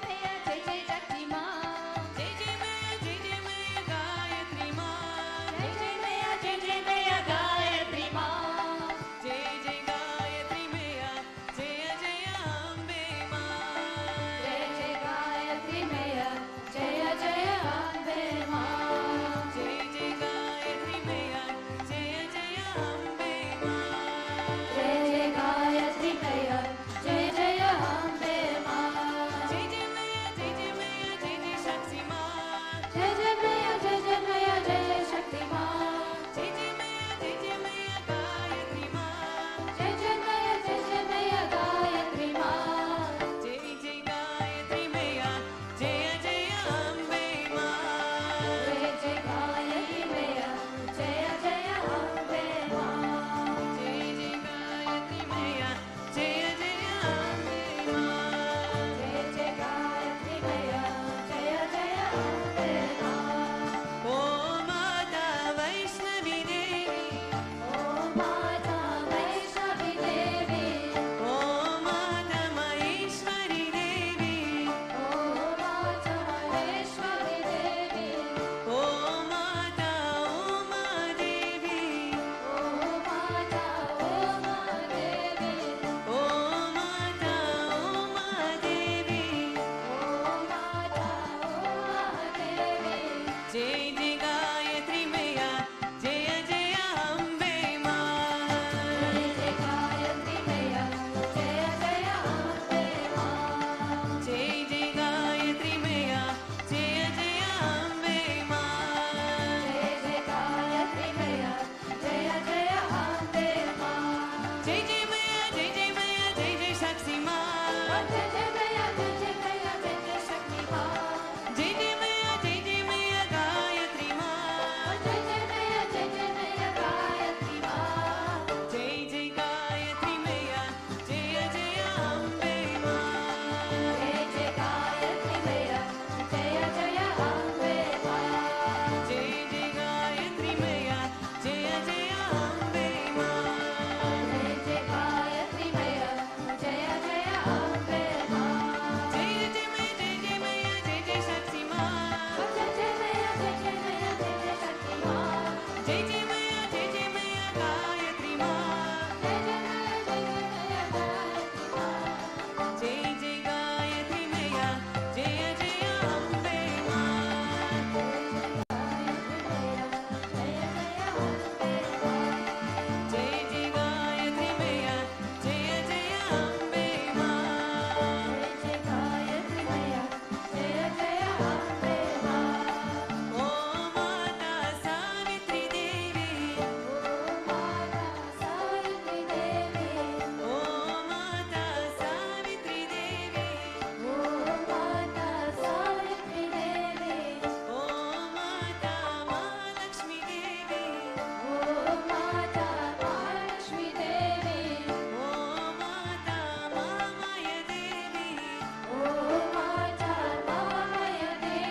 Maya, Jai Jai Shakti Maan. Jai Jai Maya, Jai Jai Maya, Gayatri Maan. Jai Jai Maya, Jai Jai Maya, Gayatri Maan. Jai Jai Gayatri Maya, Jaya Jaya Ambe Maan. Jai Jai Gayatri Maya, Jaya Jaya Ambe Maan. Jai Jai Gayatri Maya, Jaya Jaya Ambe Maan. Jai Jai Gayatri Maya, Jaya Jaya Ambe Maan. Jai Jai Maya, Jai Jai Maya, Jai Jai Shakti Maan. Jai Jai Maya, Jai Jai Maya, Jai Jai Shakti Maan. Jai Jai Maya, Jai Jai Maya, Gayatri Maan. Jai Jai Maya, Jai Jai Maya, Gayatri Maan. Jai Jai Gayatri Maya, Jaya Jaya Ambe Maan. Jai Jai Gayatri Maya, Jaya Jaya Ambe Maan. Jai Jai Gayatri Maya, Jaya Jaya Ambe Maan. Jai Jai Gayatri Maya, Jaya Jaya Ambe Maan. Om Mata Vaishnavi Devi, Om Mata Vaishnavi Devi, Om Mata Maheshwari Devi, Om Mata Maheshwari Devi, Om Mata Uma Devi, Om Mata Uma Devi, Om Mata Uma Devi, Om Mata Uma Devi. Jai Jai Gayatri Maya, Jaya Jaya Ambe Maan. Jai Jai Gayatri Maya, Jaya Jaya Ambe Maan. Jai Jai Gayatri Maya, Jaya Jaya Ambe Maan. Jai Jai Gayatri Maya, Jaya Jaya Ambe Maan. Jai Jai Maya, Jai Jai Maya, Jai Jai Shakti Maan. Jai Jai Maya, Jai Jai Maya, Jai Jai Shakti Maan. Jai Jai Maya, Jai Jai Maya, Gayatri Maan. Jai Jai Maya, Jai Jai Maya, Gayatri Maan. Jai Jai Gayatri Maya, Jaya Jaya Ambe Maan. Jai Jai Gayatri Maya, Jaya Jaya Ambe Maan. Jai Jai Gayatri Maya, Jaya Jaya Ambe Maan. Jai Jai Gayatri Maya, Jaya Jaya Ambe Maan. Jai Jai Maya, Jai Jai Maya, Jai Jai Shakti Maan. Jai Jai Maya, Jai Jai Maya, Jai Jai Shakti Maan. Jai Jai Maya, Jai Jai Maya, Gayatri Maan. Jai Jai Maya, Jai Jai Maya, Gayatri Maan. Jai Jai Gayatri Maya, Jaya Jaya Ambe Maan. Jai Jai Gayatri Maya, Jaya Jaya Ambe Maan. Om Mata Savitri Devi, Om Mata Savitri Devi, Om Mata Mahalakshmi Devi, Om Mata Mahalakshmi Devi, Om Mata Maya Devi, Om Mata Mamaya Devi,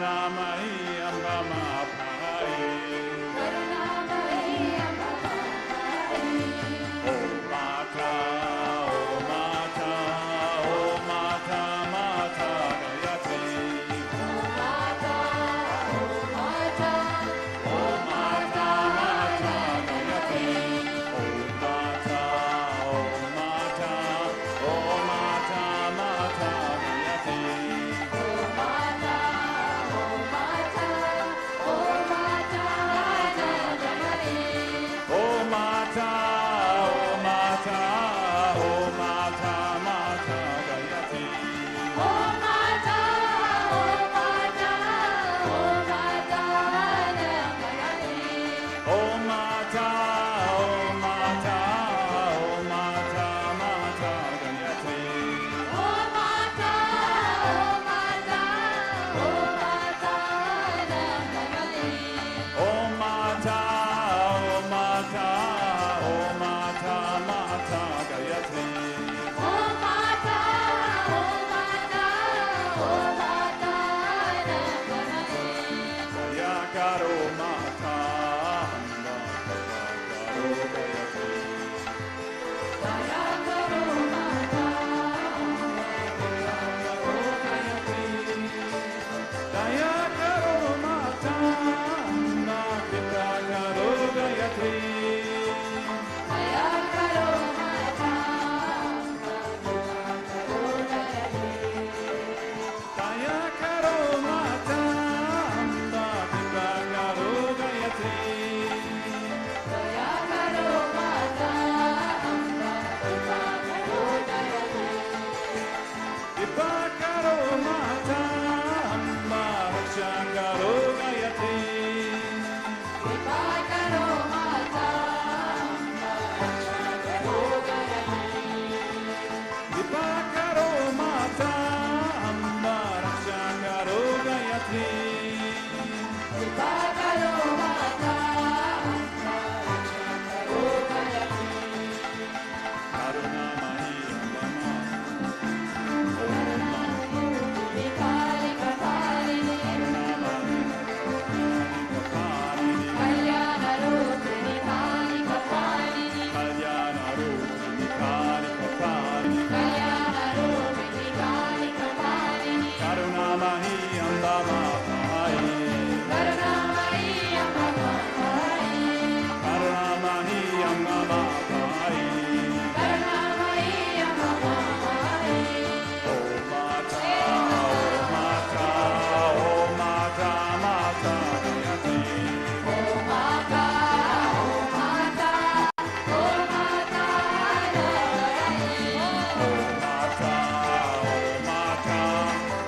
Karunamayi Amba Mahapai. Karunamayi Amba Mahapai. Oh Mata, oh Mata, oh Mata, Mata Gayatri. Oh Mata, oh Mata, Oh Mata, Mata Gayatri. Oh Mata, oh Mata, oh Mata, Mata Gayatri. oh Mata, oh Mata, oh Mata, Gayatri. Oh Mata, oh Mata, oh Mata, Mata Gayatri. Oh Mata, oh Mata, oh Mata, Gayatri. Oh Mata, oh Mata, oh Mata, Mata Gayatri. Oh Mata, oh Mata, oh Mata, Gayatri. Oh Mata, oh Mata, oh Mata, Mata Gayatri. Oh Mata, oh Mata, oh Mata, Gayatri. Jaya Karo Mata, Amba Karo Gayatri. Jaya Guru Mata, Jaya Karo Mata, Amba Karo Gayatri. Jaya Guru Mata, Guru Gayatri. Jaya Karo Mata, Amba Karo Gayatri. Jaya Guru Mata, Guru Gayatri. Vipa Karo Mata, Amba Raksha Karo Gayatri. Vipa Guru Mata, Guru Gayatri. Vipa Karo Mata, Amba Raksha Karo Gayatri. Vipa Guru Mata, Guru Gayatri. Karunamayi Amba Vikali Kapalini, Kaparini. Kalyana Rupini Kali Kapalini, Kalyana Rupini Kali Kaparini. Kalyana Rupini Kali Kapalini, Karunamayi Amba Mahapai. Karunamayi Amma Mahapai, Paramahamsa Karunamayi Amma Mahapai. Oh Mata, oh Mata, oh Mata, Mata Gayatri. Oh Mata, oh Mata, oh Mata, Gayatri. Oh Mata, oh Mata,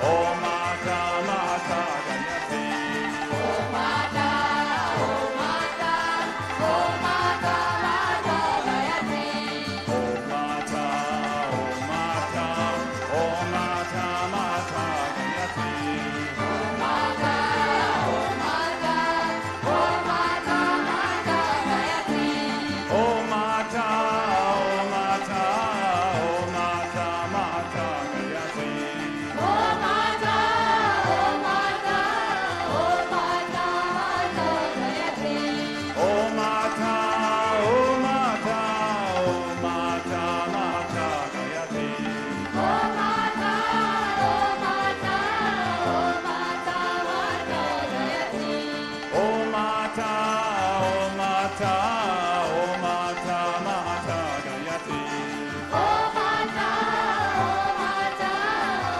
oh Mata, Mata Gayatri. Oh Mata, oh Mata, oh Mata, Mata Gayatri. Oh Mata, oh Mata, oh Mata, Mata Gayatri. Oh Mata, oh Mata, oh Mata, Mata Gayatri. Oh Mata, oh Mata, oh Mata, Mata Gayatri. Oh Mata, oh Mata, oh Mata, Mata Gayatri. Oh Mata, oh Mata, oh Mata, Mata Gayatri. Oh Mata, oh Mata, oh Mata, Mata Gayatri. Oh Mata, oh Mata, oh Mata, Mata Gayatri. Oh Mata, oh Mata,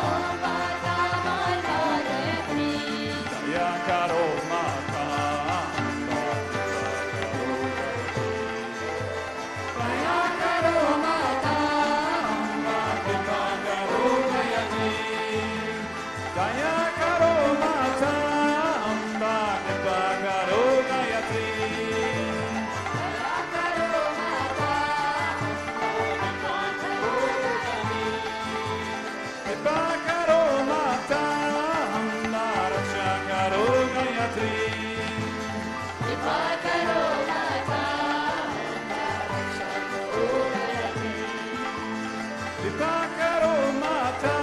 oh Mata, Mata Gayatri. Jaya Karo Mata, Amba Karo Gayatri. Jaya Guru Mata, Jaya Karo Mata, Amba Karo Gayatri. Jaya Guru Mata, Vipa Karo Mata, Vipa Karo Mata,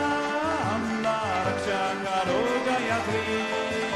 Amba Raksha Karo Gayatri.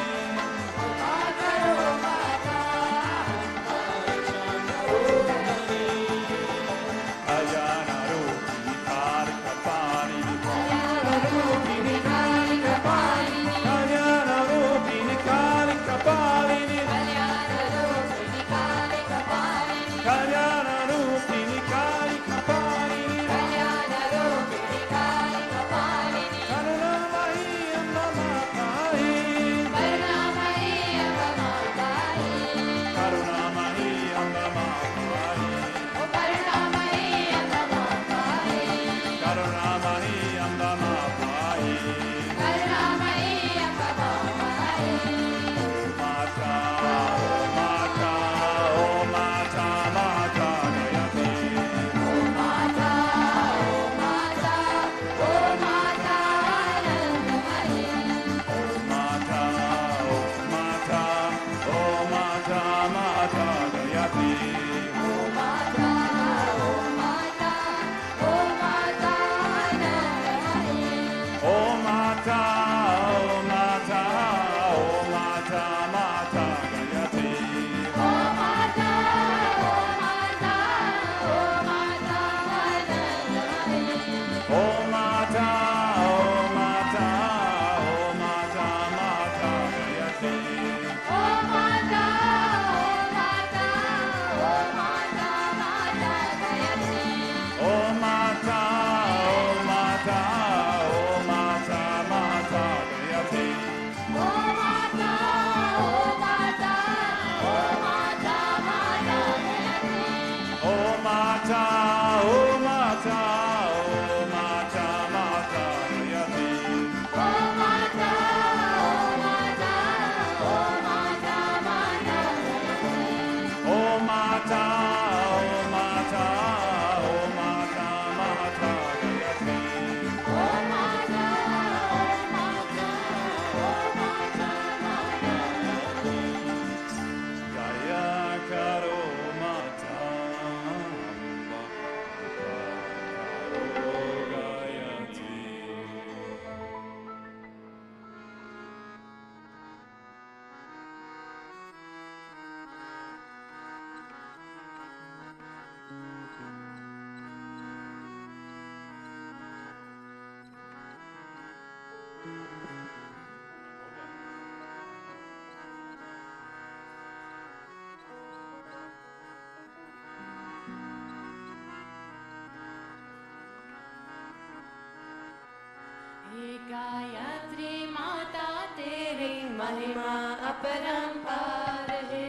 महिमा अपरंपार है।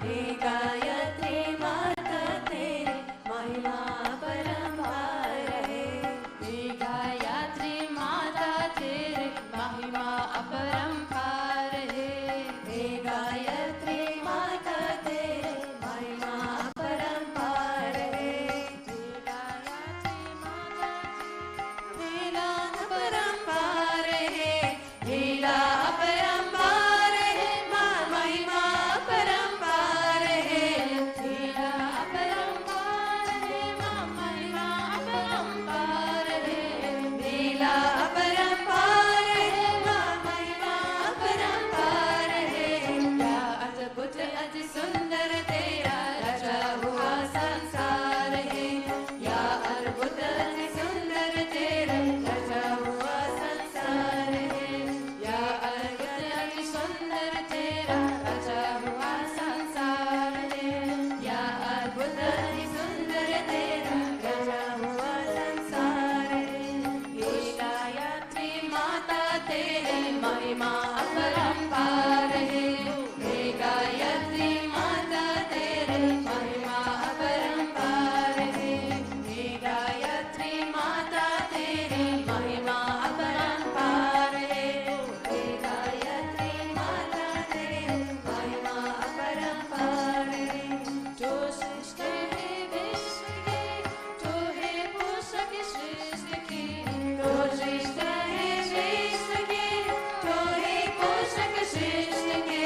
हे गायत्री माता तेरी महिमा अपरंपार है। हे गायत्री माता तेरे महिमा अपरंपार है। हे गायत्री माता तेरी महिमा अपरंपार है। लीला अपरंपार है। लीला अपरंपार है। माँ महिमा अपरंपार है। लीला अपरंपार है। माँ महिमा अपरंपार है। लीला अपरंपार है। माँ महिमा अपरंपार है। क्या अद्भुत अति सुंदर तेरा रचा हुआ संसार है। क्या अद्भुत अति सुंदर तेरा रचा हुआ संसार है। क्या अद्भुत अति सुंदर तेरा रचा हुआ संसार है। क्या अद्भुत अति सुंदर तेरा रचा हुआ संसार है। हे गायत्री माता तेरी महिमा अपरंपार है। हे गायत्री माता तेरी महिमा अपरंपार है। हे गायत्री माता तेरी महिमा अपरंपार है। हे गायत्री माता तेरी महिमा अपरंपार है। जो सृष्टि है विश्व की, जो है पोषक सृष्टि की, जो सृष्टि है सृष्टि की, जो है पोषक सृष्टि की,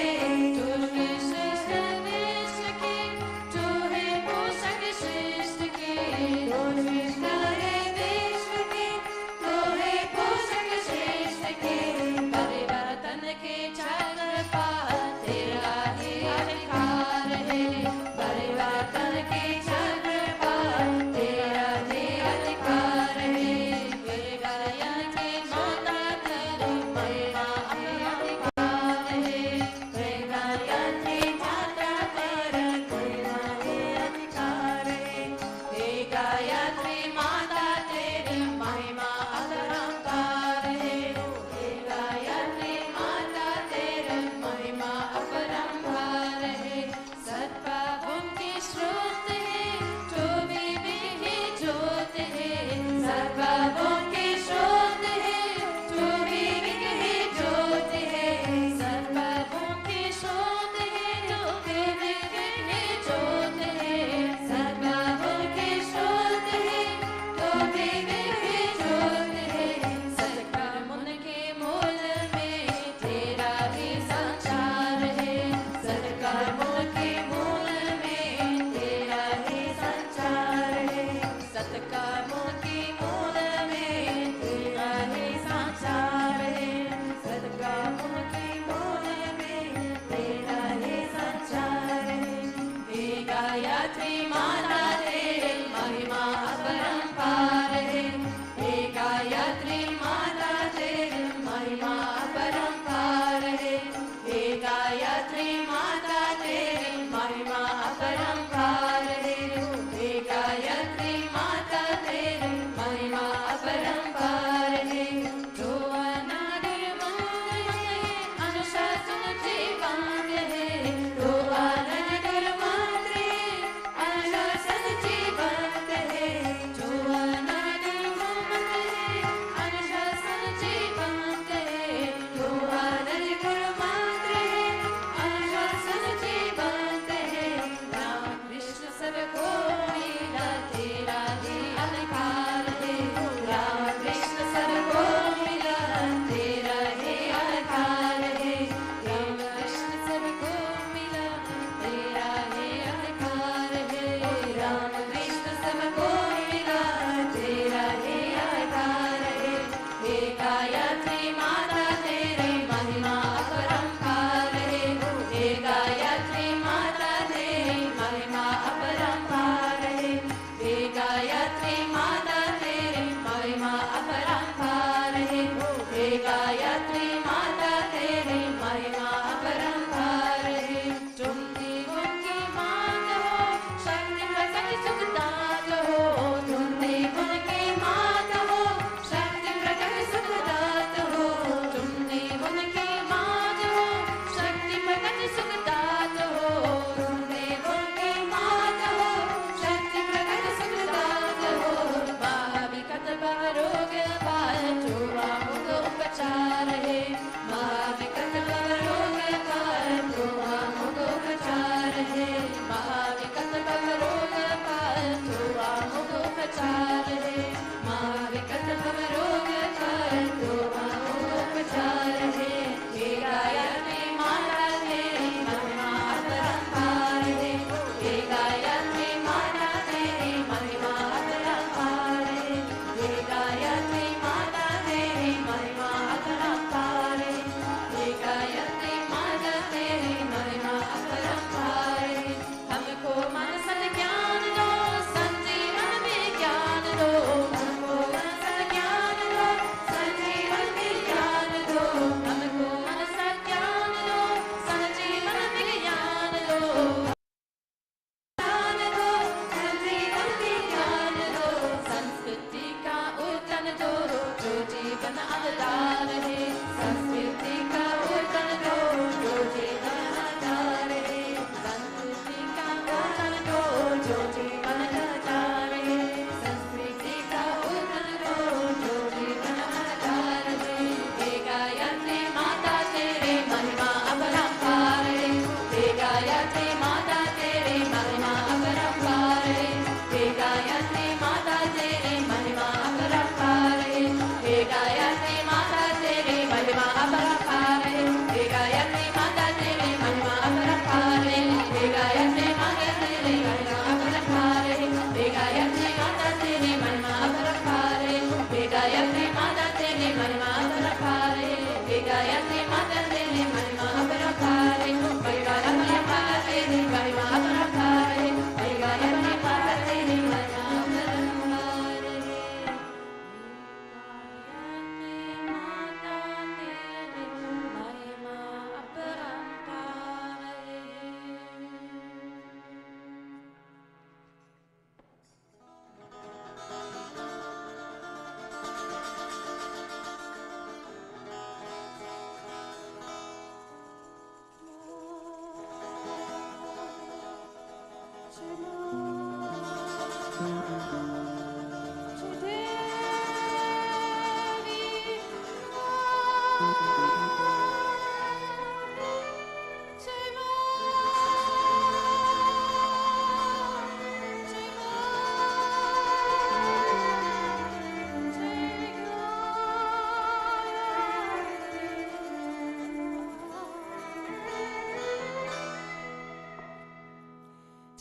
जो है सृष्टि विश्व की, जो है पोषक सृष्टि की, जो सृष्टि है विश्व की, जो है पोषक सृष्टि की। परिवर्तन के चक्र पर तेरा ही अधिकार है। परिवर्तन के चक्र पर तेरा ही अधिकार है। हे गायत्री माता तेरी महिमा अपरंपार है। हे गायत्री माता तेरी महिमा अपरंपार है। हे गायत्री माता तेरी महिमा अपरंपार है। हे गायत्री माता तेरी महिमा अपरंपार है। सत्पापों की स्रोत है, जो भी ज्योत है। सत्पापों की स्रोत है, जो भी ज्योत है।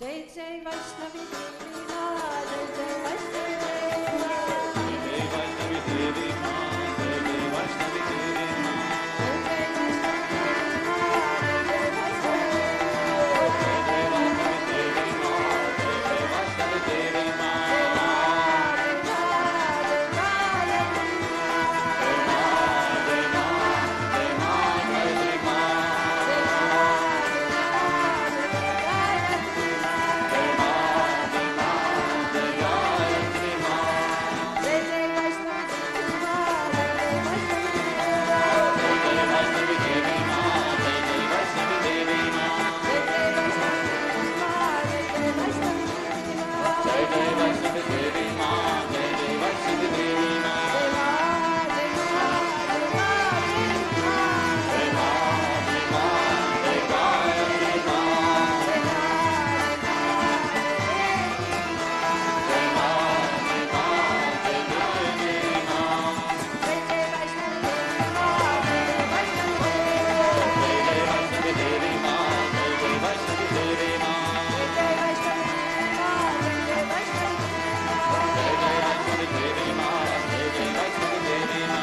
Jai Jai Vaishnavi Devi Ma, Jai Jai Vaishnavi Devi Ma. Jai Vaishnavi Devi Ma, Jai Jai Vaishnavi Devi Ma. Jai Jai Vaishnavi Devi Ma, Jai Jai Vaishnavi Devi Ma. Jai Jai Vaishnavi Devi Ma, Jai Jai Vaishnavi Devi Ma.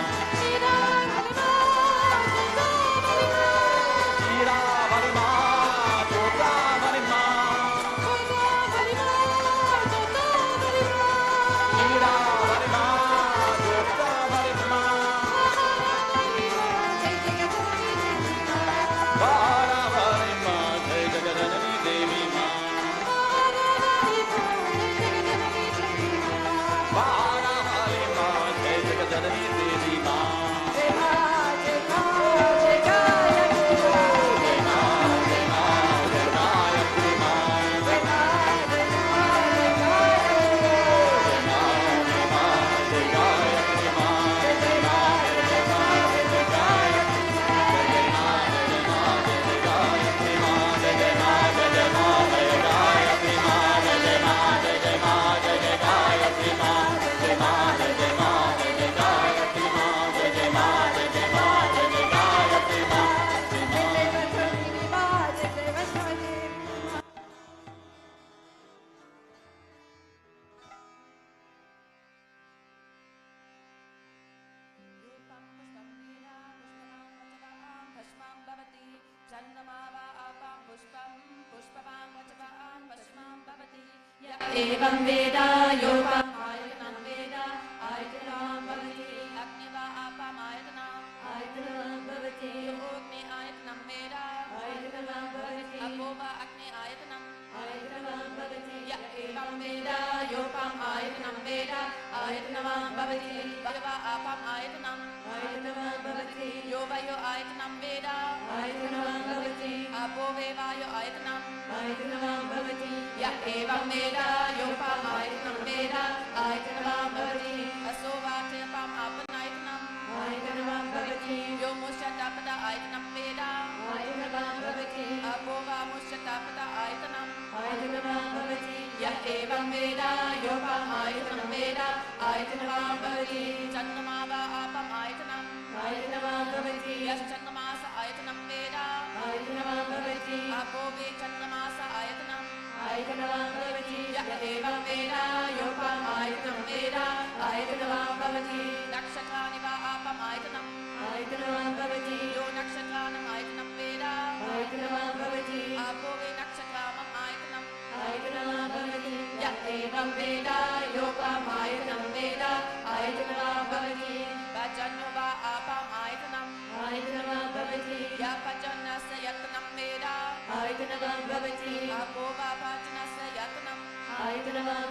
एवं वेदा योपम् आयतनं वेदा आयतनं भवति अग्निवा आपम् आयतनं भवति योग्नि आयतनं वेदा आयतनं भवति अपो वा अग्नि आयतनं भवति य एवं वेदा योपम् आयतनं वेदा आयतनं भवति भगवा आपम् आयतनं भवति यो वयो आयतनं वेदा आयतनं भवति अपो वे वायो आयतनं भवति य एवं वेदा योपम् आयतनं वेदा आयतनं भवति असो वाचयपम् आपनायतनं भवति यो मुष्यतापद आयतनं वेदा भवति अपो वा मुष्यतापद आयतनं भवति य एवं वेदा योपम् आयतनं वेदा आयतनं भवति चन्द्रमा वा आपम् आयतनं भवति यश्चन्द्रमास आयतनं वेदा भवति अपो वे चन्द्रमास आयतनं भवति य एवं वेदा योपम् आयतनं वेदा आयतनं भवति नक्षत्राणि वा आपम् आयतनं भवति यो नक्षत्राणम् आयतनं वेदा भवति अपो वे नक्षत्रामम् आयतनं भवति य एवं वेदा योपम् आयतनं वेदा आयतनं भवति पचन्नो वा आपम् आयतनं भवति य पचन्नस्य यत्नं वेदा भवति अपो वा पचनस्य यत्नं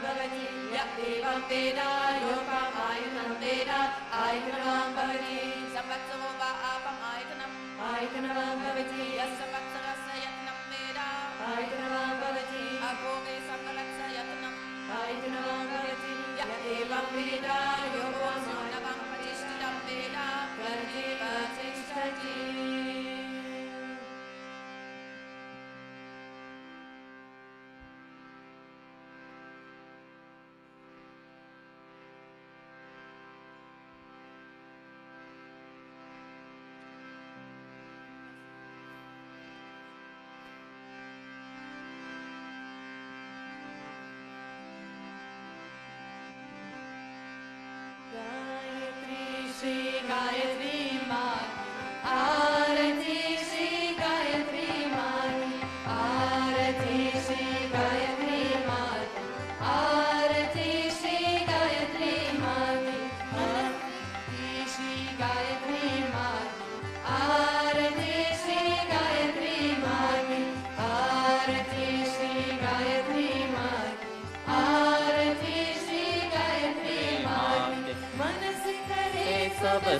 भवति य एवं वेदा योपम् आयतनं वेदा आयतनं भवति संवत्सरो वा आपम् आयतनं भवति यस्य संवत्सरस्य यत्नं वेदा भवति अपो वे संवत्सरस्य यत्नं भवति य एवं वेदा योपो मानवं प्रतिष्ठितं वेदा कर्मेव तिष्ठति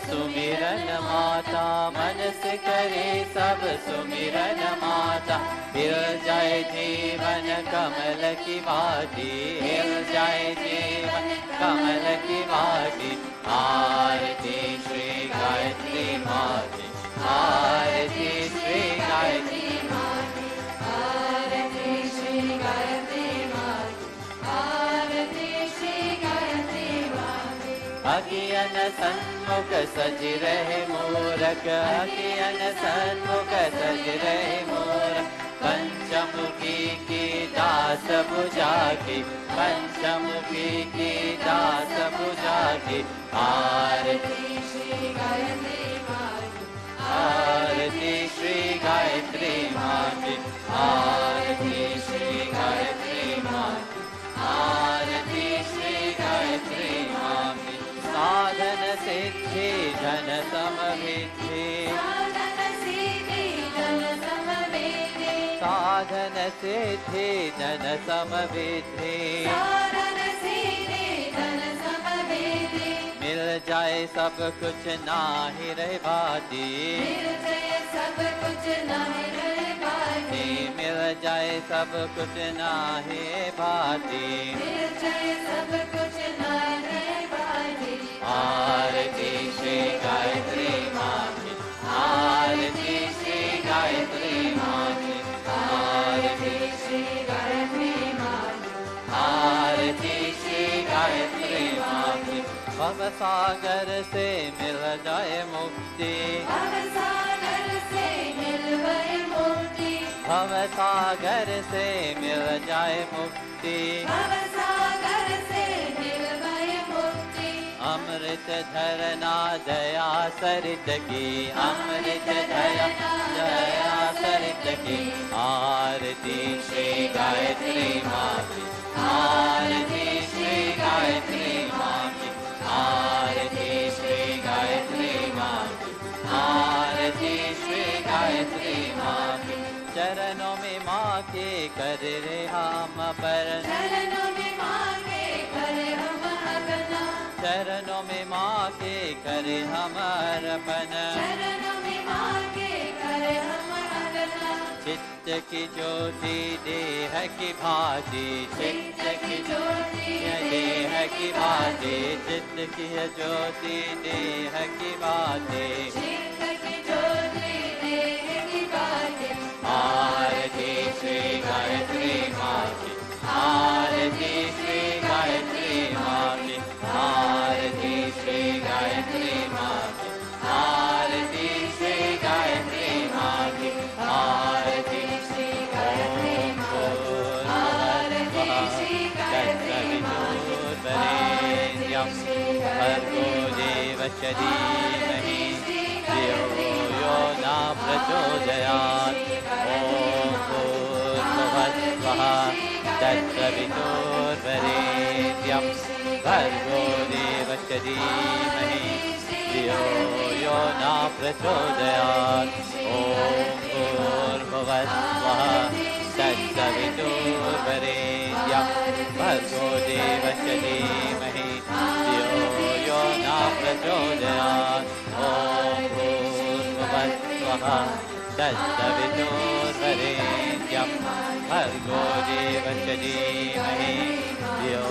सुमिरन माता, मन से करे सब सुमिरन माता। हिल जाए जीवन कमल की भांति, हिल जाए जीवन कमल की भांति। आरती श्री गायत्री माते, आरती श्री गायत्री माते, आरती श्री गायत्री माते, आरती श्री गायत्री माते। अकियन सन्मुख सज रहे मूरख, अकियन सन्मुख सज रहे मूरख। पंचमुखी की दास बुझा की, पंचमुखी की दास बुझा की। आरती श्री गायत्री माते, आरती श्री गायत्री माते, आरती श्री गायत्री माते, आरती श्री गायत्री माते। साधन सिद्धि धन समृद्धि, साधन सिद्धि धन समृद्धि, साधन सिद्धि धन समृद्धि। साधन सिद्धि धन समृद्धि। मिल जाए सब कुछ नाही रहे बाती, मिल जाए सब कुछ नाही रहे बाती, मिल जाए सब कुछ नाही भाती। मिल जाए सब कुछ नाही रहे बाती। आरती श्री गायत्री माते, आरती श्री गायत्री माते, आरती श्री गायत्री माते, आरती श्री गायत्री माते। भव सागर से मिल जाए मुक्ति, भव सागर से मिल गए मुक्ति, भव सागर से मिल जाए मुक्ति। भव सागर से मिल गए मुक्ति। अमृत झरना दया सरित की, अमृत झरना दया सरित की। आरती श्री गायत्री माते, आरती श्री गायत्री माते, आरती श्री गायत्री माते, आरती श्री गायत्री माते। चरणों में माँ के कर रे हम पर, चरणों में मांगे करे हम अपना, चरणों में माँ के करे हम अर्पण। चरणों में मांगे करे हम अपना। चित्त की ज्योति देह की भांति, चित्त की ज्योति देह की भांति, चित्त की ज्योति देह की भांति। चित्त की ज्योति देह की बातें। आरती श्री गायत्री माते, आरती श्री गायत्री माते, आरती श्री गायत्री माते, आरती श्री गायत्री माते, आरती श्री गायत्री माते, आरती श्री गायत्री माते, भर्गो देवस्य धीमहि धियो यो न प्रचोदयात्। ॐ भूर्भुवस्सुवः तत्सवितुर्वरेण्यं भर्गो देवस्य धीमहि धियो यो न प्रचोदयात्। ॐ भूर्भुवस्सुवः तत्सवितुर्वरेण्यं भर्गो देवस्य धीमहि धियो यो न प्रचोदयात्। ॐ भूर्भुवस्सुवः तत्सवितुर्वरेण्यं भर्गो देवस्य धीमहि धियो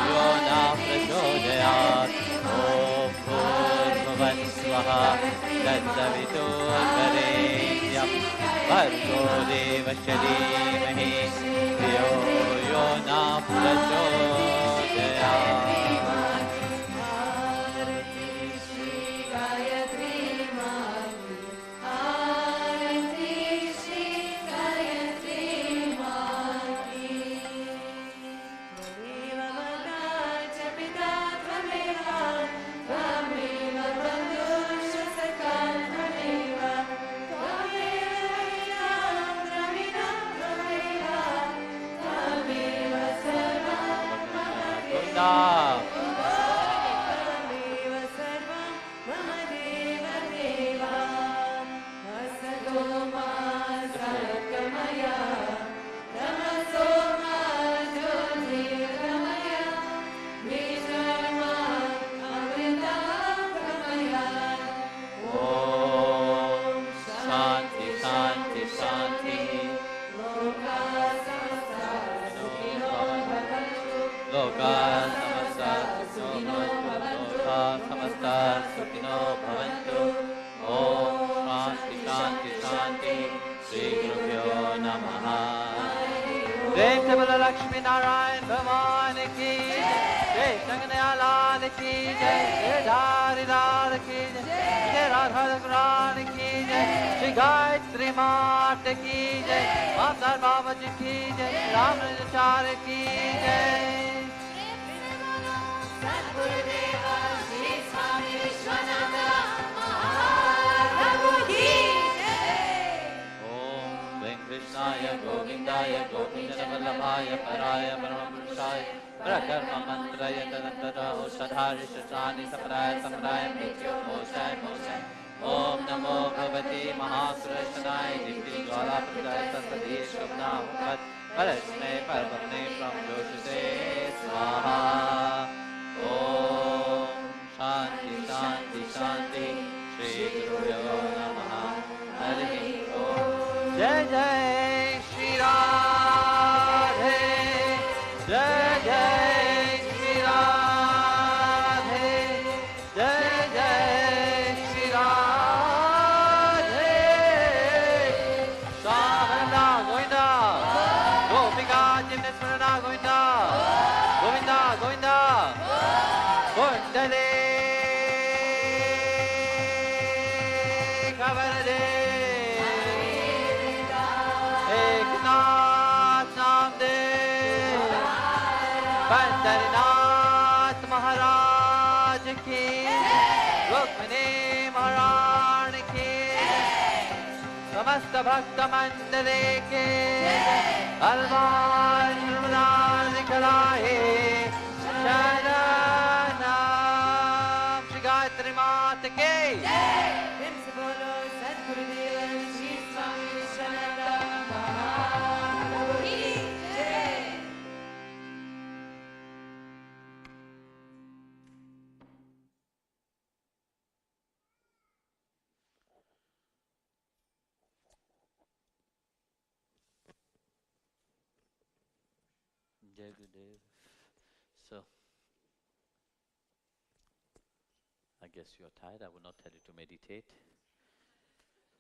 यो न प्रचोदयात्। ॐ भूर्भुवस्सुवः तत्सवितुर्वरेण्यं भर्गो देवस्य धीमहि धियो यो न प्रचोदयात्। आरती श्री गायत्री माते, आरती श्री गायत्री माते। त्वमेव माता च पिता त्वमेव, त्वमेव बन्धुश्च सखा त्वमेव, त्वमेव द्रविणं त्वमेव, त्वमेव सर्वं मम देव। त्वमेव सर्वं मम देव देवा। असतो मा सद्गमय, तमसो मा ज्योतिर्गमय, विश्वमा अमृतं गमय। samasta sukhino bhavantu. Loka samasta sukhino bhavantu. Om Shanti Shanti Shanti. Shri Gurubhyo Namaha. Jai Tabala Lakshmi Narayan Bhavan ki Jai Shanganayala ki Jai Jai Dhari Dhar ki Jai Jai Radha Gran ki Jai Shri Gayatri Mantra ki Jai Mamdar Babaji ki Jai Ram Rajachari ki Jai. Sadgurudeva Sri Swami Vishwananda Mahaprabhu ki jai. Om Vem Krishnaya Govindaya Govindana Vallabhaya Paraya Paramahamsaya Parakarma Mantraya Tadantara Oshadhari Shasani Sapraya Samraya Nityo Mosai Mosai. Om Namo Bhagavate Mahasurashanaya Nitya Jwala Prajaya Sasadi Shobna Bhagat Parasme Parvamne Pramjoshite Swaha. Om Shanti Shanti Shanti. Shri Gurubhyo Namaha. Hari Om. Jai Jai Shri Radhe. Jai Jai Shri Radhe. Jai Jai Shri Radhe. Swahamana Govinda. Gopika Jimneswarana Govinda. Govinda Govinda. Gondale Kavarade. Eknath Namdev. Pandharinath Maharaj ki. Rukmini Maharani ki. Samasta Bhakta Mandale ki. Alvan Nirmanan Kalahe. Sharanam Shri Gayatri Mantra ki. Prem se bolo Sadgurudeva Sri Swami Vishwananda Mahaprabhu ki jai. Jai Gurudev. So, I guess you're tired. I will not tell you to meditate,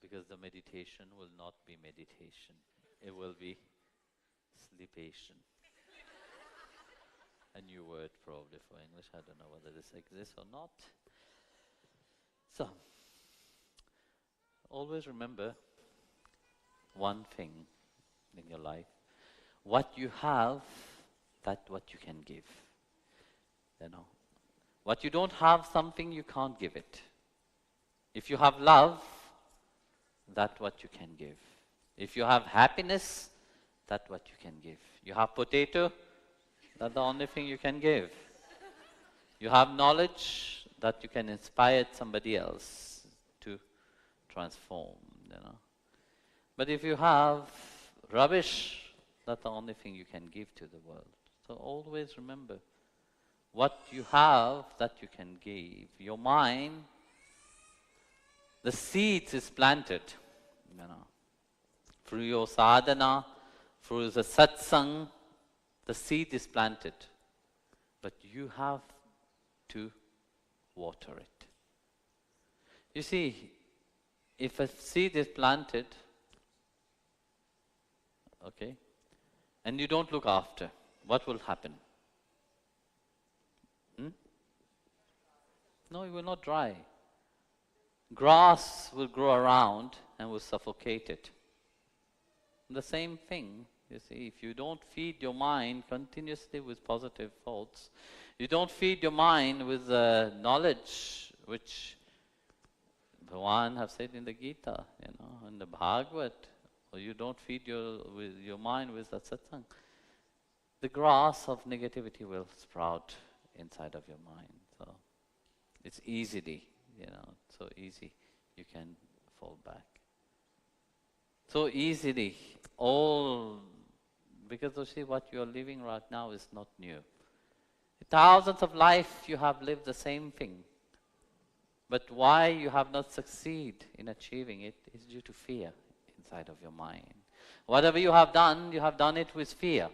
because the meditation will not be meditation. It will be sleepation. A new word probably for English. I don't know whether this exists or not. So, always remember one thing in your life. What you have, that's what you can give. You know, what you don't have, something you can't give it. If you have love, that's what you can give. If you have happiness, that's what you can give. You have potato, that's the only thing you can give. You have knowledge that you can inspire somebody else to transform, you know. But if you have rubbish, that's the only thing you can give to the world. So always remember, what you have that you can give. Your mind, the seeds is planted, you know. Through your sadhana, through the satsang, the seed is planted. But you have to water it. You see, if a seed is planted, okay, and you don't look after, what will happen? No, it will not dry. Grass will grow around and will suffocate it. The same thing, you see, if you don't feed your mind continuously with positive thoughts, you don't feed your mind with knowledge which Bhagavan have said in the Gita, you know, in the Bhagavad, or you don't feed your mind with that satsang, the grass of negativity will sprout inside of your mind. So it's easily, you know, so easy you can fall back. So easily, all, because you see what you are living right now is not new. Thousands of lives you have lived the same thing. But why you have not succeeded in achieving it is due to fear inside of your mind. Whatever you have done it with fear.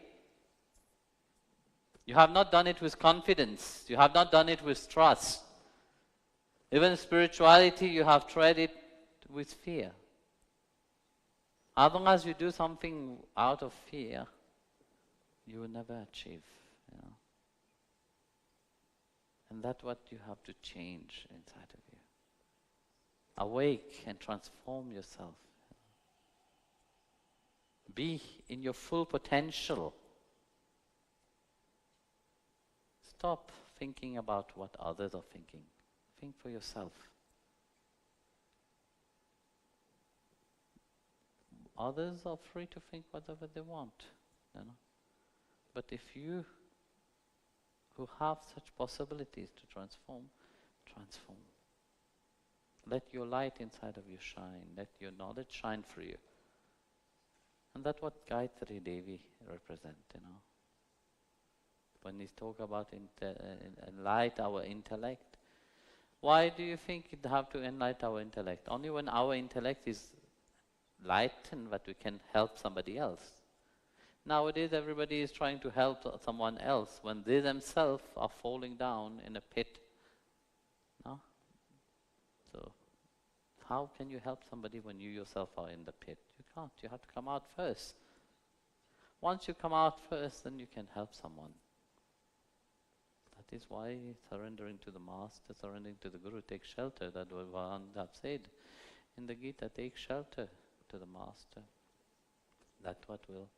You have not done it with confidence. You have not done it with trust. Even spirituality, you have tried it with fear. As long as you do something out of fear, you will never achieve. You know? And that's what you have to change inside of you. Awake and transform yourself. Be in your full potential. Stop thinking about what others are thinking. Think for yourself. Others are free to think whatever they want, you know. But if you, who have such possibilities to transform, transform. Let your light inside of you shine. Let your knowledge shine for you. And that's what Gayatri Devi represents, you know. When we talk about enlighten our intellect, why do you think it have to enlighten our intellect? Only when our intellect is lightened that we can help somebody else. Nowadays everybody is trying to help someone else when they themselves are falling down in a pit. No? So, how can you help somebody when you yourself are in the pit? You can't. You have to come out first. Once you come out first, then you can help someone. That is why surrendering to the Master, surrendering to the Guru, take shelter. That Vivekananda have said in the Gita, take shelter to the Master. That's what will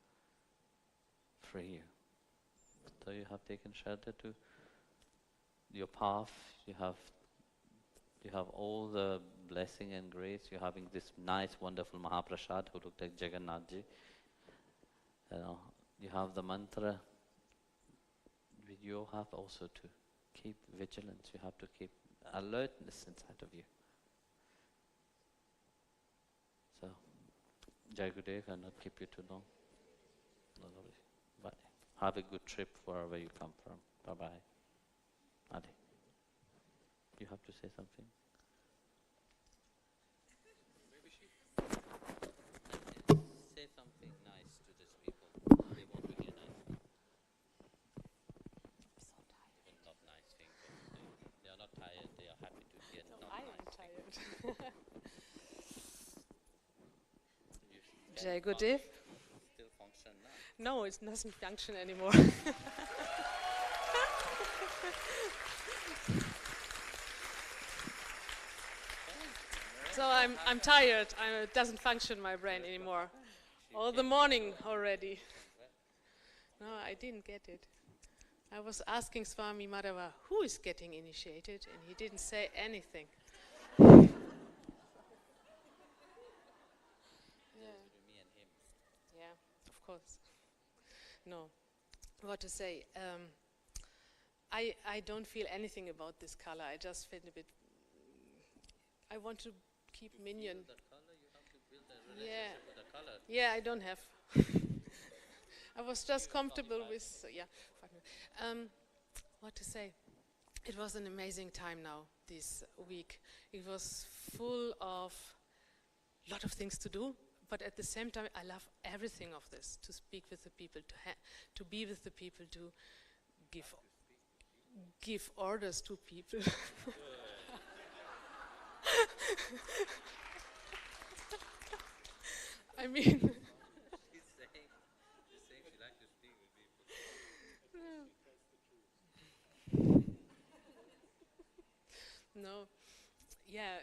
free you. So you have taken shelter to your path. You have all the blessing and grace. You're having this nice, wonderful Mahaprasad who looked like Jagannathji. You know, you have the mantra. You have also to keep vigilance. You have to keep alertness inside of you. So, Jai Gurudev, I'll not keep you too long. Bye. Have a good trip wherever you come from. Bye-bye. Adi, you have to say something? Say something nice to these people. They want to hear nice. Even not nice things. They are not tired. They are happy to hear not I nice am things. tired. You Jai can Gurudev. still function now. No, it doesn't function anymore. So I'm tired. It doesn't function my brain anymore. All the morning already. No, I didn't get it. I was asking Swami Madhava, who is getting initiated, and he didn't say anything. Me and him. Yeah, of course. No, what to say? I don't feel anything about this color. I just feel a bit. I want to keep minion. That color, you have to build a Yeah. relationship with the color. Yeah, I don't have. I was just comfortable with. Yeah. 5 minutes. What to say? It was an amazing time now this week. It was full of lot of things to do. But at the same time, I love everything of this, to speak with the people, to be with the people, to give orders to people. I mean, She's saying she likes to speak with people. no. Yeah,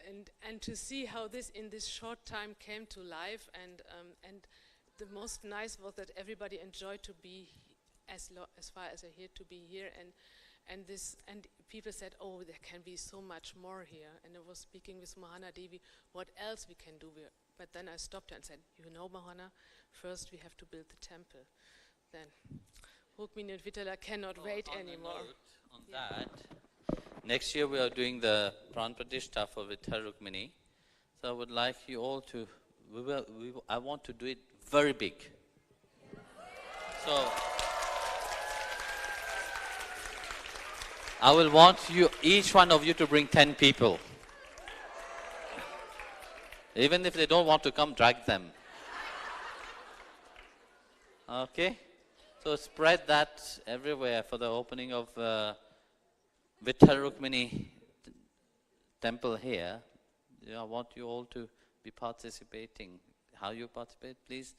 and to see how this in this short time came to life, and the most nice was that everybody enjoyed to be as far as I hear to be here, and people said, oh, there can be so much more here. And I was speaking with Mahana Devi, what else we can do here. But then I stopped her and said, you know, Mahana, first we have to build the temple. Then Rukmini and Vitala cannot wait anymore. On that, next year we are doing the Pran Pratishtha for Vitthal Rukmini. So I would like you all to, I want to do it very big. So I will want you, each one of you, to bring 10 people. Even if they don't want to come, drag them. Okay? So So spread that everywhere for the opening of Vitthal Rukmini temple here. I want you all to be participating. How you participate? Please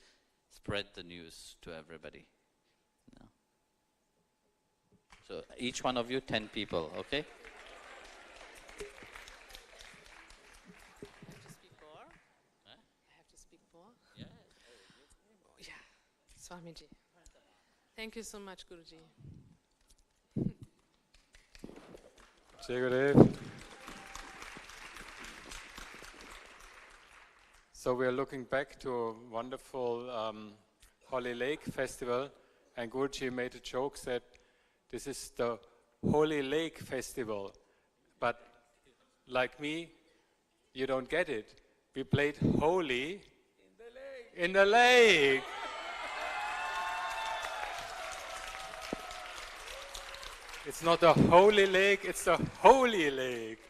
spread the news to everybody. Yeah. So each one of you, 10 people, okay? I have to speak more. Huh? I have to speak more. Yeah. Oh, yeah, Swamiji. Thank you so much, Guruji. Jai Gurudev. So we are looking back to a wonderful Holy Lake Festival, and Guruji made a joke that this is the Holy Lake Festival, but like me, you don't get it. We played holy in the lake. It's not a holy lake, it's a holy lake.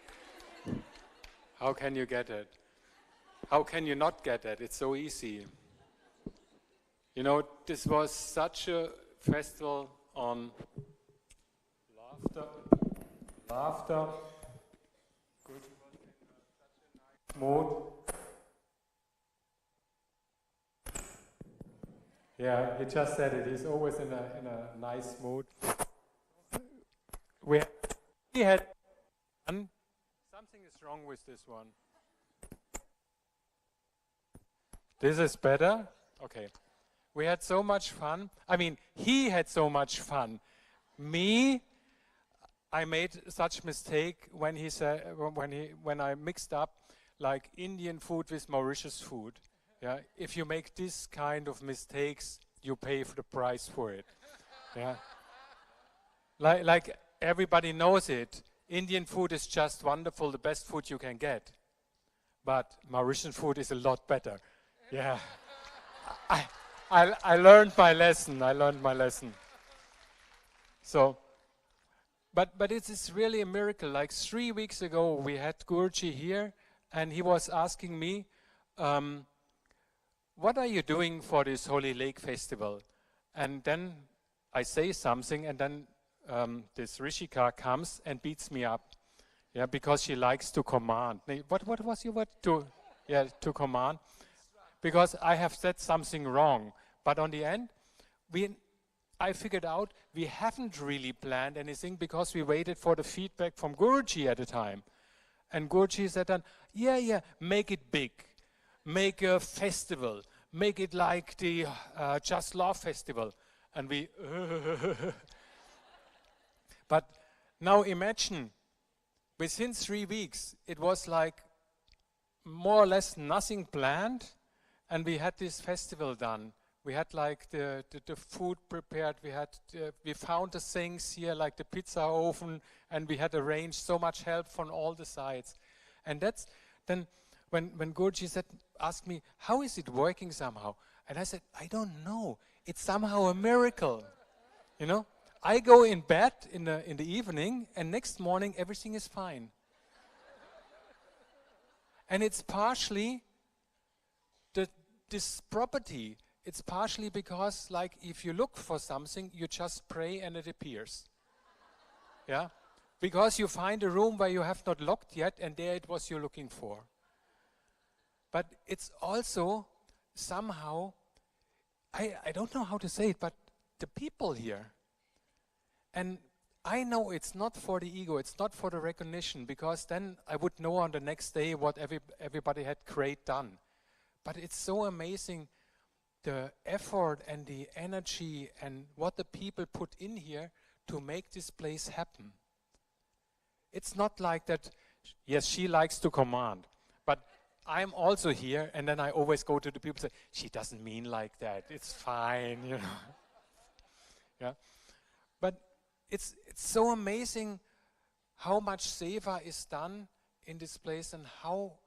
How can you get it? How can you not get it? It's so easy. You know, this was such a festival on laughter, good, such a nice mood. Yeah, he just said it. He's always in a nice mood. He had fun. Something is wrong with this one. This is better? Okay. We had so much fun. I mean, he had so much fun. Me, I made such mistake when he said when I mixed up like Indian food with Mauritius food. Yeah, if you make this kind of mistakes, you pay for the price for it. Yeah. Like everybody knows it. Indian food is just wonderful, the best food you can get. But Mauritian food is a lot better. Yeah. I learned my lesson. So, but it is really a miracle. Like 3 weeks ago, we had Guruji here, and he was asking me, what are you doing for this Holy Lake Festival? And then I say something, and then this Rishika comes and beats me up. Yeah, because she likes to command. What was your word? To command. Because I have said something wrong. But on the end, I figured out we haven't really planned anything because we waited for the feedback from Guruji at the time. And Guruji said, yeah, make it big. Make a festival. Make it like the Just Love Festival. And we... But now imagine, within 3 weeks, it was like more or less nothing planned, and we had this festival done. We had like the food prepared, we found the things here, like the pizza oven, and we had arranged so much help from all the sides. And that's, then when Guruji asked me, how is it working somehow? And I said, I don't know, it's somehow a miracle, you know? I go in bed in the evening, and next morning everything is fine. And it's partially this property. It's partially because, like, if you look for something, you just pray and it appears. Yeah, because you find a room where you have not locked yet, and there it was you're looking for. But it's also somehow, I don't know how to say it, but the people here. And I know it's not for the ego, it's not for the recognition, because then I would know on the next day what everybody had great done. But it's so amazing, the effort and the energy and what the people put in here to make this place happen. It's not like that, yes, she likes to command, but I'm also here, and then I always go to the people and say, she doesn't mean like that, it's fine, you know. Yeah. But it's so amazing how much seva is done in this place and how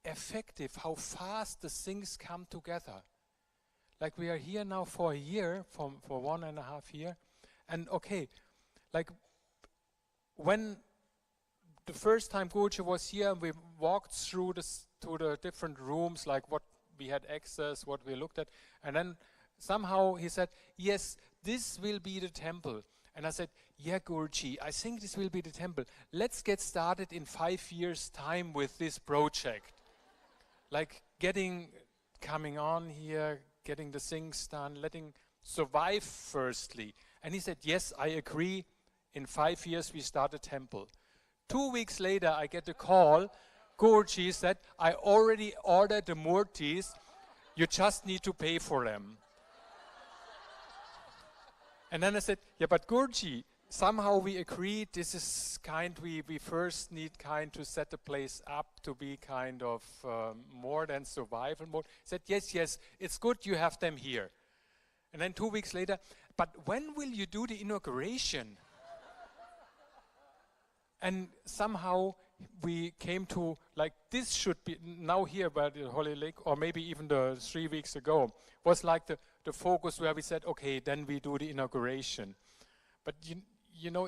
effective, how fast the things come together. Like we are here now for a year, for 1.5 years, and okay, like when the first time Guruji was here, we walked through to the different rooms, like what we had access, what we looked at, and then somehow he said, yes, this will be the temple. And I said, yeah, Guruji, I think this will be the temple. Let's get started in 5 years' time with this project. Like coming on here, getting the things done, letting survive firstly. And he said, yes, I agree. In 5 years, we start a temple. 2 weeks later, I get a call. Guruji said, I already ordered the murtis. You just need to pay for them. And then I said, yeah, but Guruji, somehow we agreed this is we first need to set the place up to be kind of more than survival mode. He said, yes, it's good you have them here. And then 2 weeks later, but when will you do the inauguration? And somehow we came to, like, this should be, now here by the Holy Lake, or maybe even the 3 weeks ago, was like the focus where we said, okay, then we do the inauguration. But you know,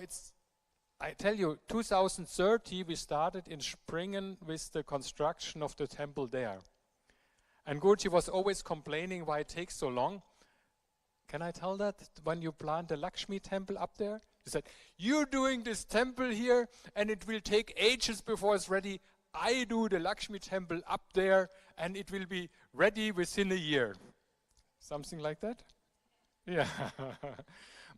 I tell you, 2030 we started in Springen with the construction of the temple there. And Guruji was always complaining why it takes so long. Can I tell that? When you plant the Lakshmi temple up there, he said, you're doing this temple here and it will take ages before it's ready. I do the Lakshmi temple up there and it will be ready within a year. Something like that? Yeah.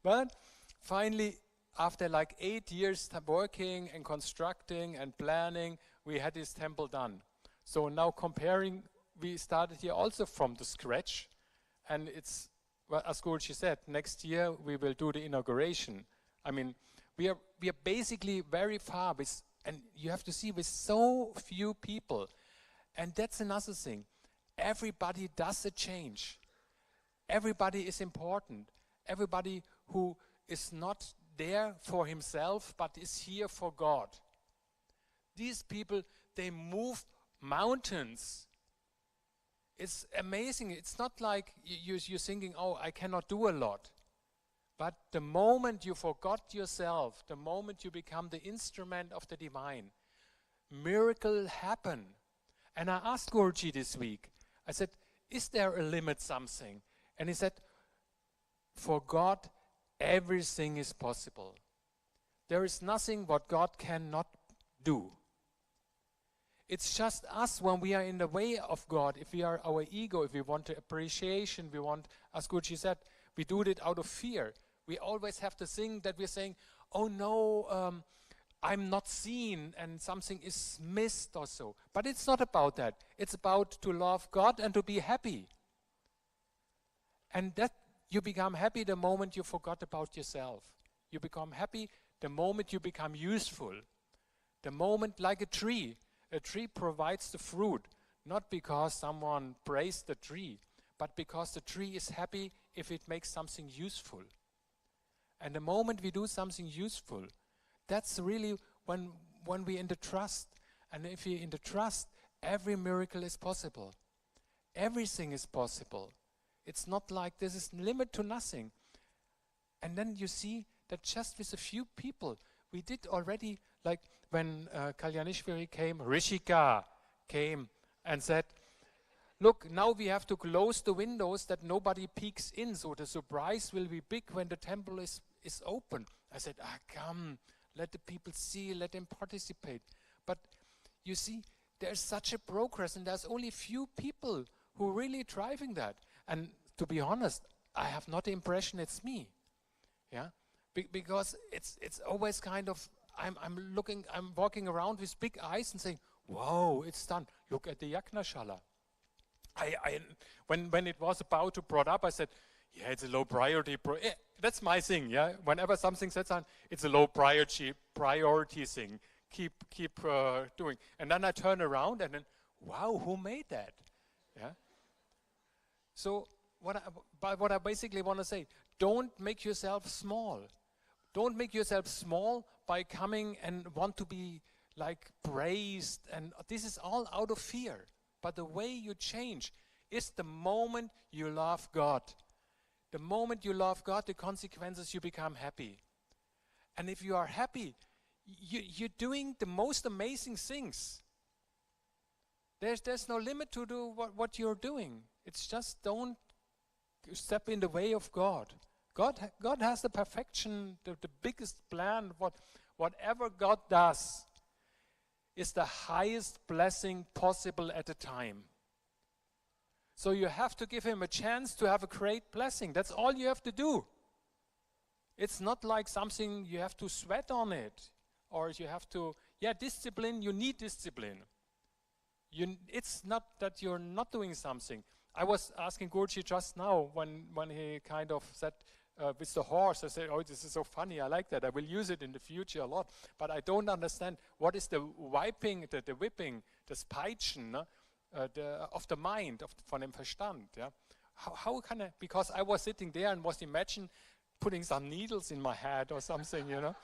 But finally, after like 8 years working and constructing and planning, we had this temple done. So now comparing, we started here also from the scratch. And it's, well, as Guruji said, next year we will do the inauguration. I mean, we are basically very far with, and you have to see, with so few people. And that's another thing. Everybody does a change. Everybody is important. Everybody who is not there for himself, but is here for God. These people, they move mountains. It's amazing. It's not like you're thinking, oh, I cannot do a lot. But the moment you forgot yourself, the moment you become the instrument of the divine, miracles happen. And I asked Guruji this week, I said, is there a limit something? And he said, for God, everything is possible. There is nothing what God cannot do. It's just us when we are in the way of God, if we are our ego, if we want the appreciation, we want, as Guruji said, we do it out of fear. We always have to think that we're saying, oh no, I'm not seen and something is missed or so. But it's not about that. It's about to love God and to be happy. And that you become happy the moment you forgot about yourself. You become happy the moment you become useful. The moment, like a tree provides the fruit, not because someone praised the tree, but because the tree is happy if it makes something useful. And the moment we do something useful, that's really when we're in the trust. And if we're in the trust, every miracle is possible. Everything is possible. It's not like this is limit to nothing. And then you see that just with a few people, we did already, like when Kalyaneshwari came, Rishika came and said, look, now we have to close the windows that nobody peeks in, so the surprise will be big when the temple is open. I said, come, let the people see, let them participate. But you see, there's such a progress, and there's only few people who are really driving that. And to be honest, I have not the impression it's me. Yeah, because it's always kind of, I'm walking around with big eyes and saying, wow, it's done. Look at the Yajna Shala. When it was about to brought up, I said, yeah, it's a low priority. That's my thing. Yeah, whenever something sets on, it's a low priority thing. Keep doing. And then I turn around and then, wow, who made that? Yeah. So what I basically want to say, don't make yourself small. Don't make yourself small by coming and want to be like praised. And this is all out of fear. But the way you change is the moment you love God. The moment you love God, the consequences, you become happy. And if you are happy, you're doing the most amazing things. There's no limit to do what you're doing. It's just don't step in the way of God. God has the perfection, the biggest plan. Whatever God does is the highest blessing possible at a time. So you have to give him a chance to have a great blessing. That's all you have to do. It's not like something you have to sweat on it, or you have to, discipline, you need discipline. It's not that you're not doing something. I was asking Guruji just now when he kind of said with the horse, I said, oh, this is so funny, I like that, I will use it in the future a lot, but I don't understand what is the whipping, the whipping, das Peitschen of the mind, von dem Verstand. Yeah? How can I, because I was sitting there and was imagining putting some needles in my head or something, you know.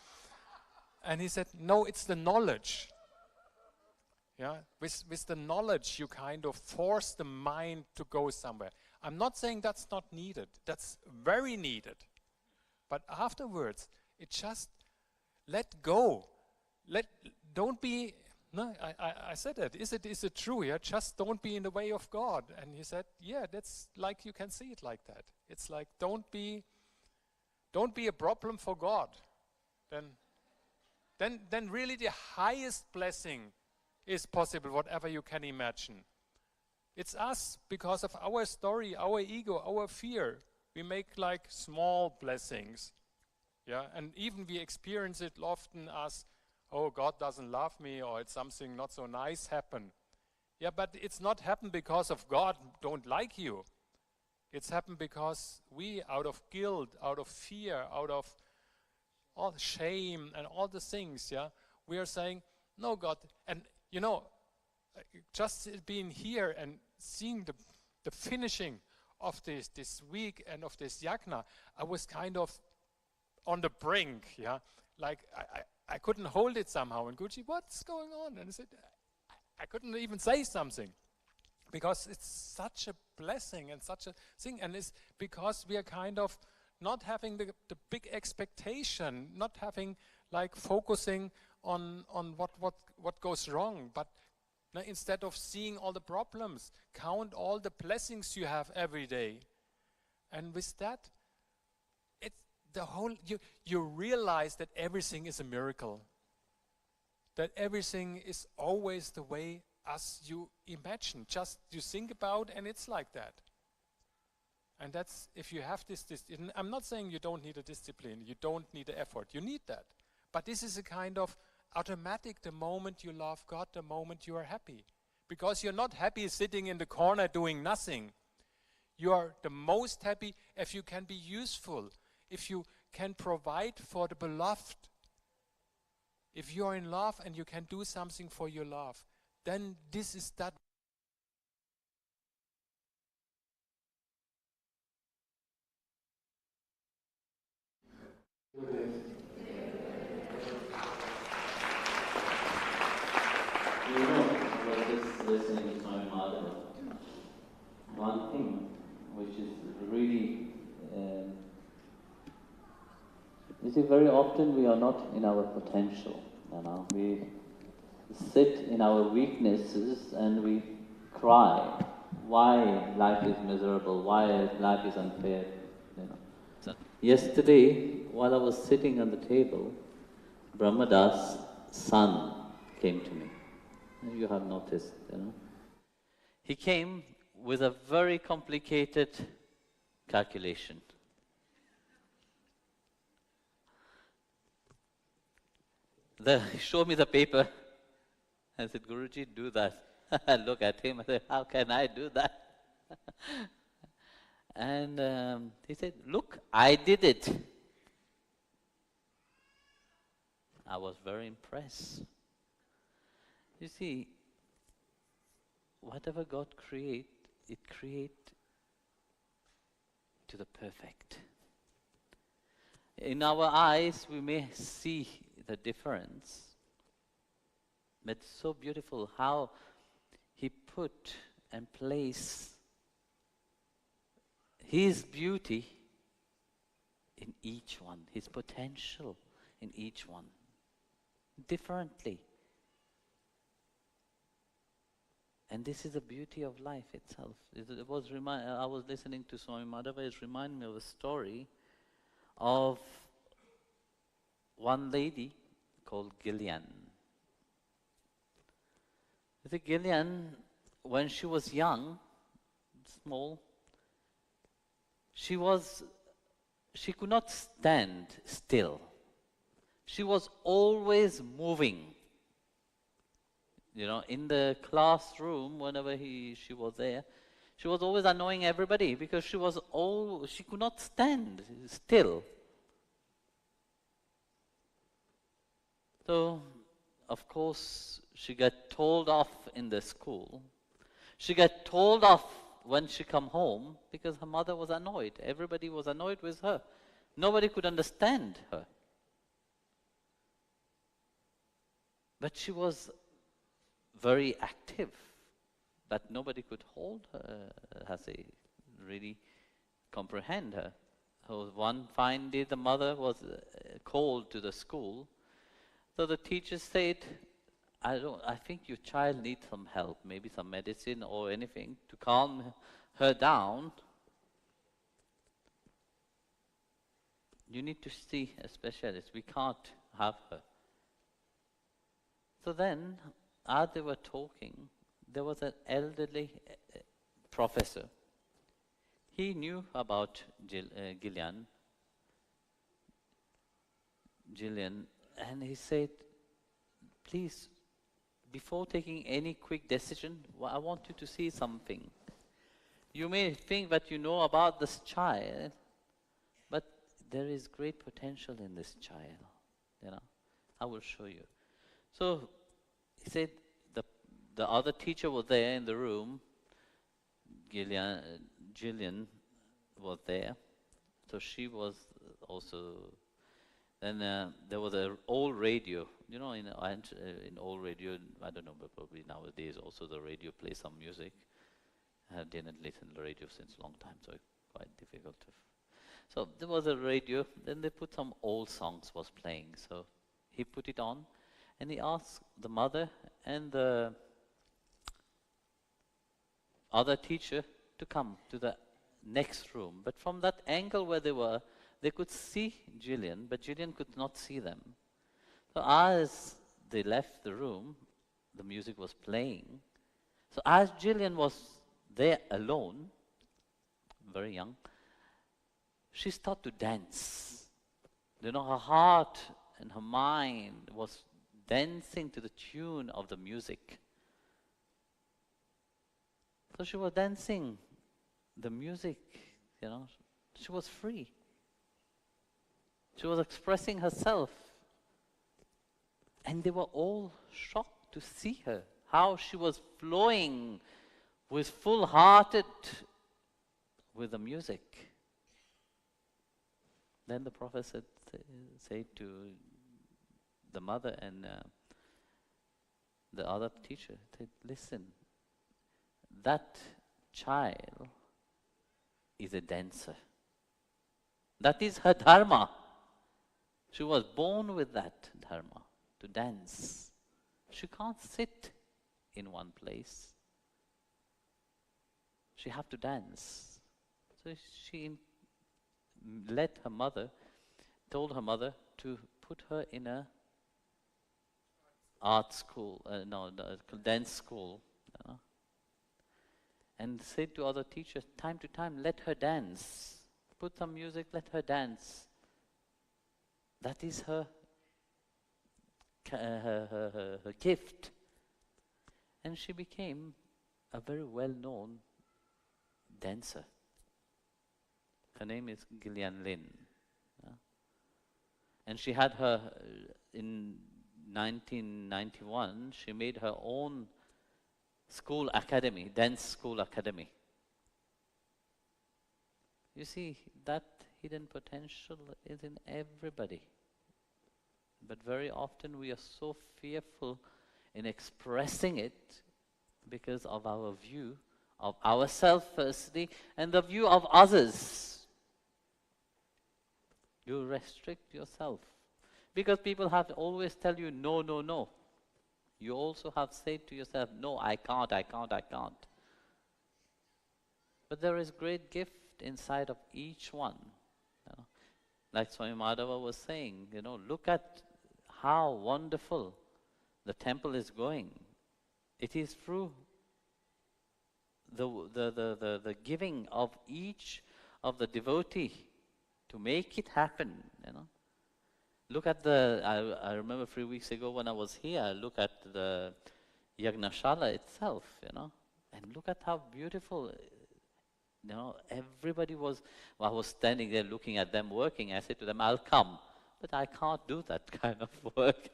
And he said, no, it's the knowledge. Yeah, with the knowledge you kind of force the mind to go somewhere. I'm not saying that's not needed. That's very needed. But afterwards, it just let go. Don't be. No, I said that. Is it true? Yeah, just don't be in the way of God. And he said, yeah, that's like you can see it like that. It's like don't be a problem for God. Then really the highest blessing is possible, whatever you can imagine. It's us, because of our story, our ego, our fear. We make like small blessings. Yeah, and even we experience it often as, oh, God doesn't love me, or it's something not so nice happen. Yeah, but it's not happened because of God don't like you. It's happened because we, out of guilt, out of fear, out of all shame and all the things, yeah, we are saying, no, God. And you know, just being here and seeing the finishing of this week and of this yajna, I was kind of on the brink, yeah, like I couldn't hold it somehow. And Guruji, what's going on? And I said, I couldn't even say something, because it's such a blessing and such a thing, and it's because we are kind of not having the big expectation, not having like focusing on what goes wrong, but instead of seeing all the problems, count all the blessings you have every day. And with that, it's the whole, you realize that everything is a miracle, that everything is always the way as you imagine. Just you think about and it's like that. And that's, if you have this, I'm not saying you don't need a discipline, you don't need the effort, you need that. But this is a kind of automatic, the moment you love God, the moment you are happy. Because you're not happy sitting in the corner doing nothing. You are the most happy if you can be useful, if you can provide for the beloved. If you are in love and you can do something for your love, then this is that. You know, I was just listening to Swami Marga. One thing which is really, you see, very often we are not in our potential. You know, we sit in our weaknesses and we cry. Why life is miserable? Why life is unfair? You know. So yesterday, while I was sitting on the table, Brahmadas' son came to me. You have noticed, you know. He came with a very complicated calculation. He showed me the paper. I said, Guruji, do that. I look at him, I said, how can I do that? And he said, look, I did it. I was very impressed. You see, whatever God creates, it creates to the perfect. In our eyes, we may see the difference, but it's so beautiful how He put and placed His beauty in each one, His potential in each one, differently. And this is the beauty of life itself. It was I was listening to Swami Madhava. It reminded me of a story of one lady called Gillian. You see, Gillian, when she was young, small, she could not stand still. She was always moving. You know, in the classroom, whenever she was there, she was always annoying everybody because she could not stand still. So, of course, she got told off in the school. She got told off when she come home because her mother was annoyed. Everybody was annoyed with her. Nobody could understand her. But she was very active, but nobody could hold her, really comprehend her. So one fine day the mother was called to the school. So the teacher said, I think your child needs some help, maybe some medicine or anything to calm her down. You need to see a specialist. We can't have her. So then, as they were talking, there was an elderly professor. He knew about Gillian, and he said, please, before taking any quick decision, I want you to see something. You may think that you know about this child, but there is great potential in this child. You know, I will show you. So he said, the other teacher was there in the room. Gillian was there, so she was also. Then there was an old radio. You know, in old radio, I don't know, but probably nowadays also the radio plays some music. I didn't listen to the radio since a long time, so it's quite difficult to. So there was a radio. Then they put some old songs was playing. So he put it on, and he asked the mother and the other teacher to come to the next room. But from that angle where they were, they could see Gillian, but Gillian could not see them. So as they left the room, the music was playing. So as Gillian was there alone, very young, she started to dance. You know, her heart and her mind was dancing to the tune of the music. So she was dancing the music, you know, she was free. She was expressing herself. And they were all shocked to see her, how she was flowing with full-hearted with the music. Then the Prophet said to the mother and the other teacher, said, listen, that child is a dancer. That is her dharma. She was born with that dharma, to dance. She can't sit in one place. She have to dance. So she told her mother to put her in a art school, dance school. And said to other teachers, time to time, let her dance. Put some music, let her dance. That is her gift. And she became a very well-known dancer. Her name is Gillian Lin. And she had in 1991, she made her own school academy, dance school academy. You see, that hidden potential is in everybody. But very often we are so fearful in expressing it because of our view of ourselves firstly and the view of others. You restrict yourself. Because people have to always tell you, no, no, no. you also have said to yourself, no, I can't, I can't, I can't. But there is great gift inside of each one. You know? Like Swami Madhava was saying, look at how wonderful the temple is going. It is through the giving of each of the devotee to make it happen. Look at I remember 3 weeks ago when I was here, I look at the Yajna Shala itself, and look at how beautiful, everybody was. Well, I was standing there looking at them working. I said to them, I'll come, but I can't do that kind of work.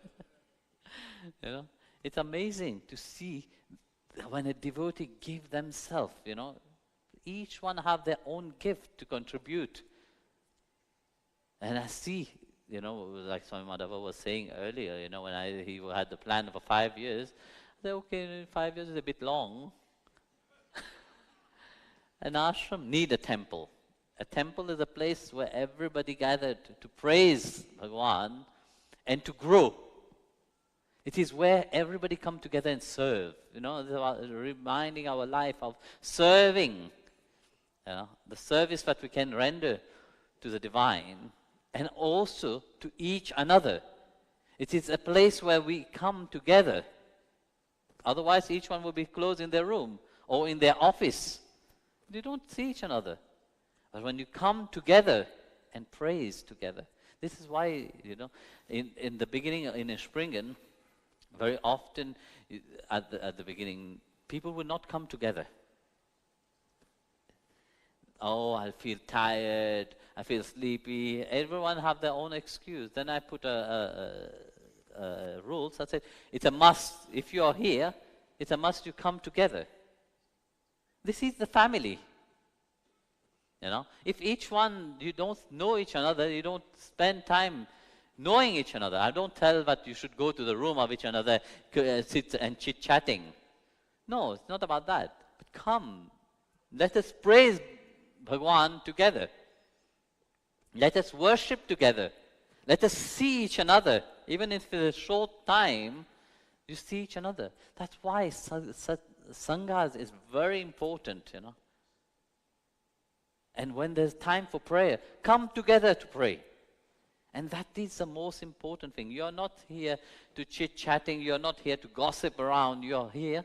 It's amazing to see when a devotee gives themselves, each one have their own gift to contribute. And I see, like Swami Madhava was saying earlier, when he had the plan for 5 years, I said, okay, 5 years is a bit long. An ashram need a temple. A temple is a place where everybody gathered to praise Bhagwan and to grow. It is where everybody come together and serve. Reminding our life of serving. The service that we can render to the divine and also to each another. It is a place where we come together. Otherwise, each one will be closed in their room or in their office. They don't see each other. But when you come together and praise together, this is why, in the beginning, in Springen, very often at the beginning, people would not come together. Oh, I feel tired, I feel sleepy. Everyone have their own excuse. Then I put a rule. So I said, it's a must. If you are here, it's a must you come together. This is the family. If each one, you don't know each other, you don't spend time knowing each other. I don't tell that you should go to the room of each another, sit and chit-chatting. No, it's not about that. But come, let us praise Bhagwan together. Let us worship together. Let us see each other. Even if it's a short time, you see each other. That's why Sanghas is very important, And when there's time for prayer, come together to pray. And that is the most important thing. You're not here to chit-chatting. You're not here to gossip around. You're here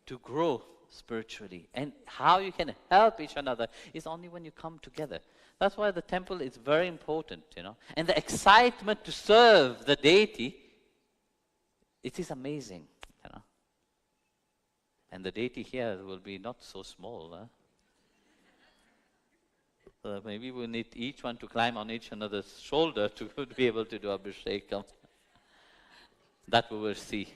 to grow spiritually. And how you can help each other is only when you come together. That's why the temple is very important, And the excitement to serve the deity, it is amazing, And the deity here will be not so small, maybe we need each one to climb on each another's shoulder to be able to do Abhishekam. That we will see.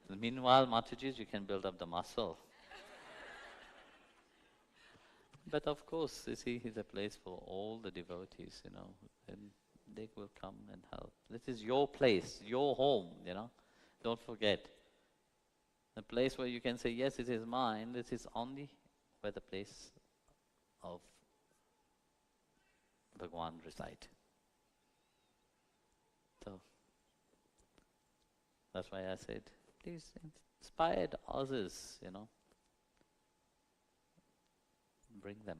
Meanwhile, Mataji, you can build up the muscle. But of course, you see, is a place for all the devotees, and they will come and help. This is your place, your home, Don't forget. The place where you can say, yes, it is mine, this is only where the place of Bhagwan reside. So, that's why I said, please inspire others, Bring them.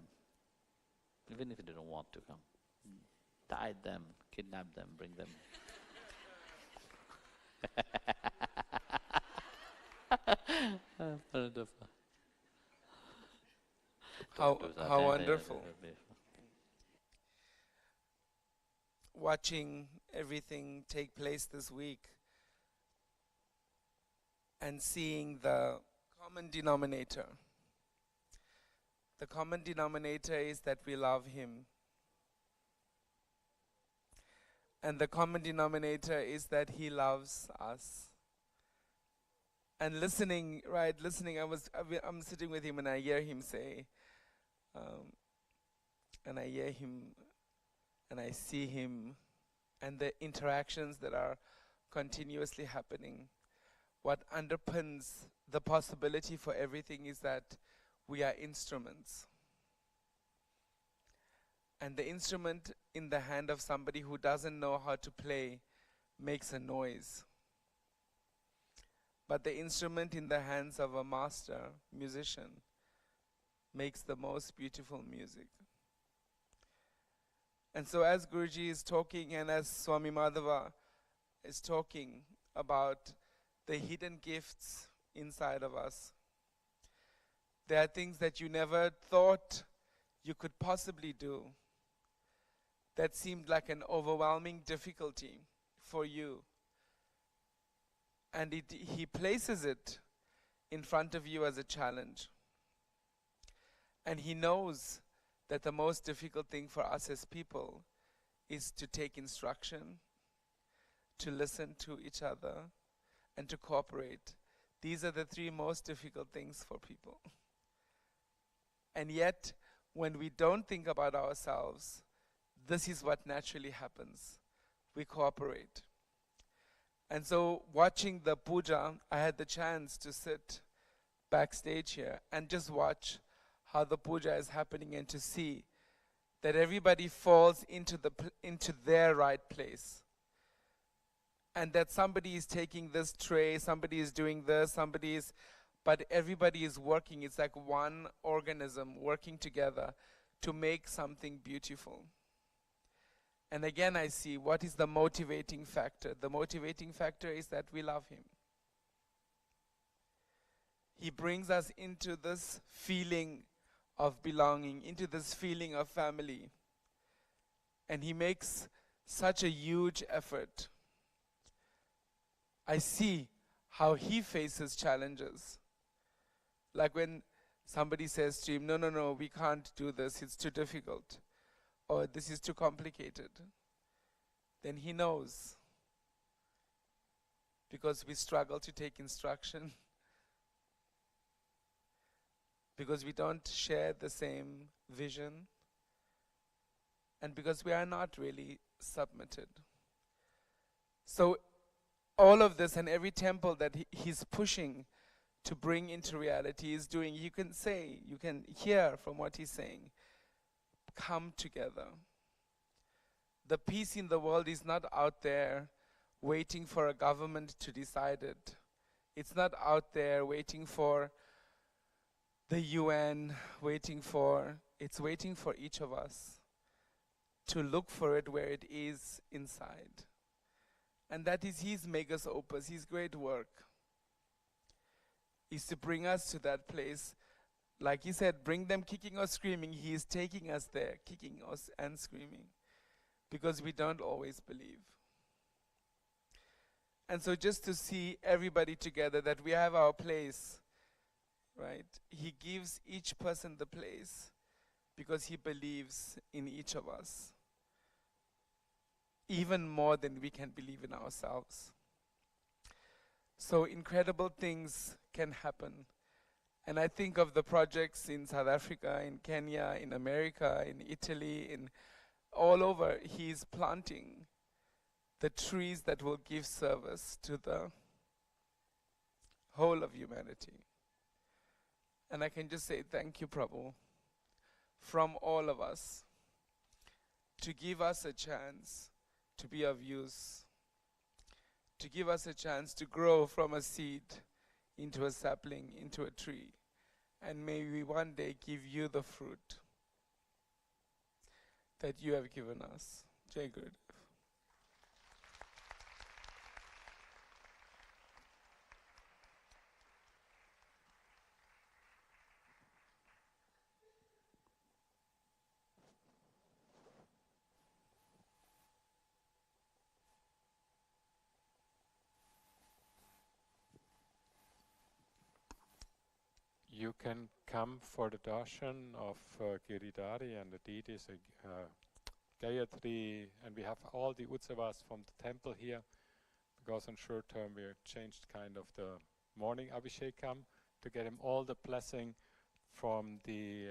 Even if they don't want to come. Tie them, kidnap them, bring them. How wonderful. Watching everything take place this week and seeing the common denominator. The common denominator is that we love him. And the common denominator is that he loves us. And listening, I'm sitting with him and I hear him say, and I hear him and I see him and the interactions that are continuously happening. What underpins the possibility for everything is that we are instruments. And the instrument in the hand of somebody who doesn't know how to play makes a noise. but the instrument in the hands of a master musician makes the most beautiful music. And so as Guruji is talking and as Swami Madhava is talking about the hidden gifts inside of us, there are things that you never thought you could possibly do that seemed like an overwhelming difficulty for you. And he places it in front of you as a challenge. And he knows that the most difficult thing for us as people is to take instruction, to listen to each other, and to cooperate. These are the three most difficult things for people. And yet, when we don't think about ourselves, this is what naturally happens. We cooperate. And so, watching the puja, I had the chance to sit backstage here and just watch how the puja is happening and to see that everybody falls into their right place. And that somebody is taking this tray, somebody is doing this, but everybody is working. It's like one organism working together to make something beautiful. And again I see what is the motivating factor. The motivating factor is that we love him. He brings us into this feeling of belonging, into this feeling of family. And he makes such a huge effort. I see how he faces challenges. Like when somebody says to him, no, we can't do this, it's too difficult. Or this is too complicated. Then he knows. Because we struggle to take instruction. Because we don't share the same vision. And because we are not really submitted. So all of this and every temple that he's pushing to bring into reality is doing, you can hear from what he's saying, come together. The peace in the world is not out there waiting for a government to decide it. It's not out there waiting for the UN, it's waiting for each of us to look for it where it is inside. And that is his megas opus, his great work, is to bring us to that place. Like he said, bring them kicking or screaming. He is taking us there, kicking us and screaming, because we don't always believe. And so just to see everybody together, that we have our place, right? He gives each person the place because he believes in each of us, even more than we can believe in ourselves. So incredible things can happen. And I think of the projects in South Africa, in Kenya, in America, in Italy, in all over. He's planting the trees that will give service to the whole of humanity. And I can just say thank you, Prabhu, from all of us, to give us a chance to be of use, to give us a chance to grow from a seed into a sapling, into a tree. And may we one day give you the fruit that you have given us. Jai Gurudev. You can come for the darshan of Giridhari and the deities, Gayatri, and we have all the utsavas from the temple here, because on short term we changed kind of the morning Abhishekam to get him all the blessing from the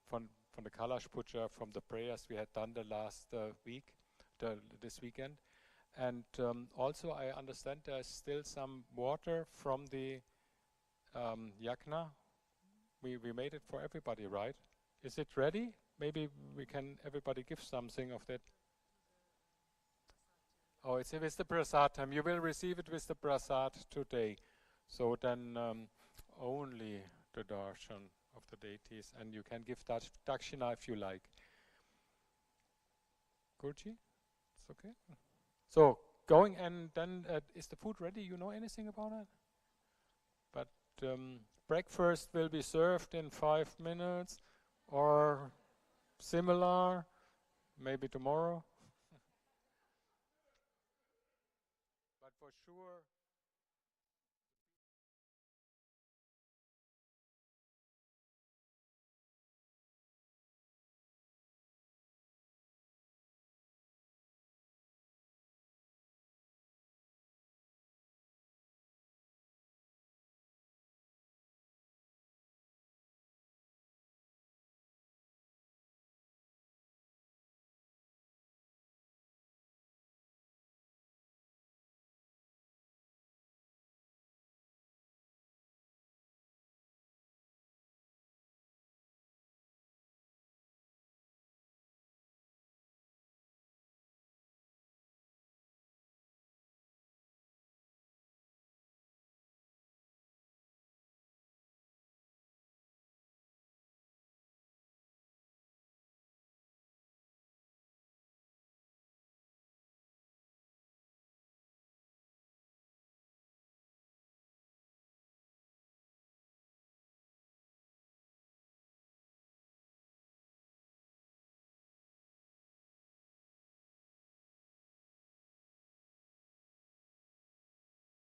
from the Kalash Puja, from the prayers we had done the last this weekend. And also I understand there's still some water from the Yajna. We made it for everybody, right? Is it ready? Maybe we can everybody give something of that. Oh, it's with the prasad time. You will receive it with the prasad today. So then only the darshan of the deities, and you can give dakshina if you like. Guruji, it's okay. So going, and then is the food ready? You know anything about it? But breakfast will be served in 5 minutes, or similar, maybe tomorrow.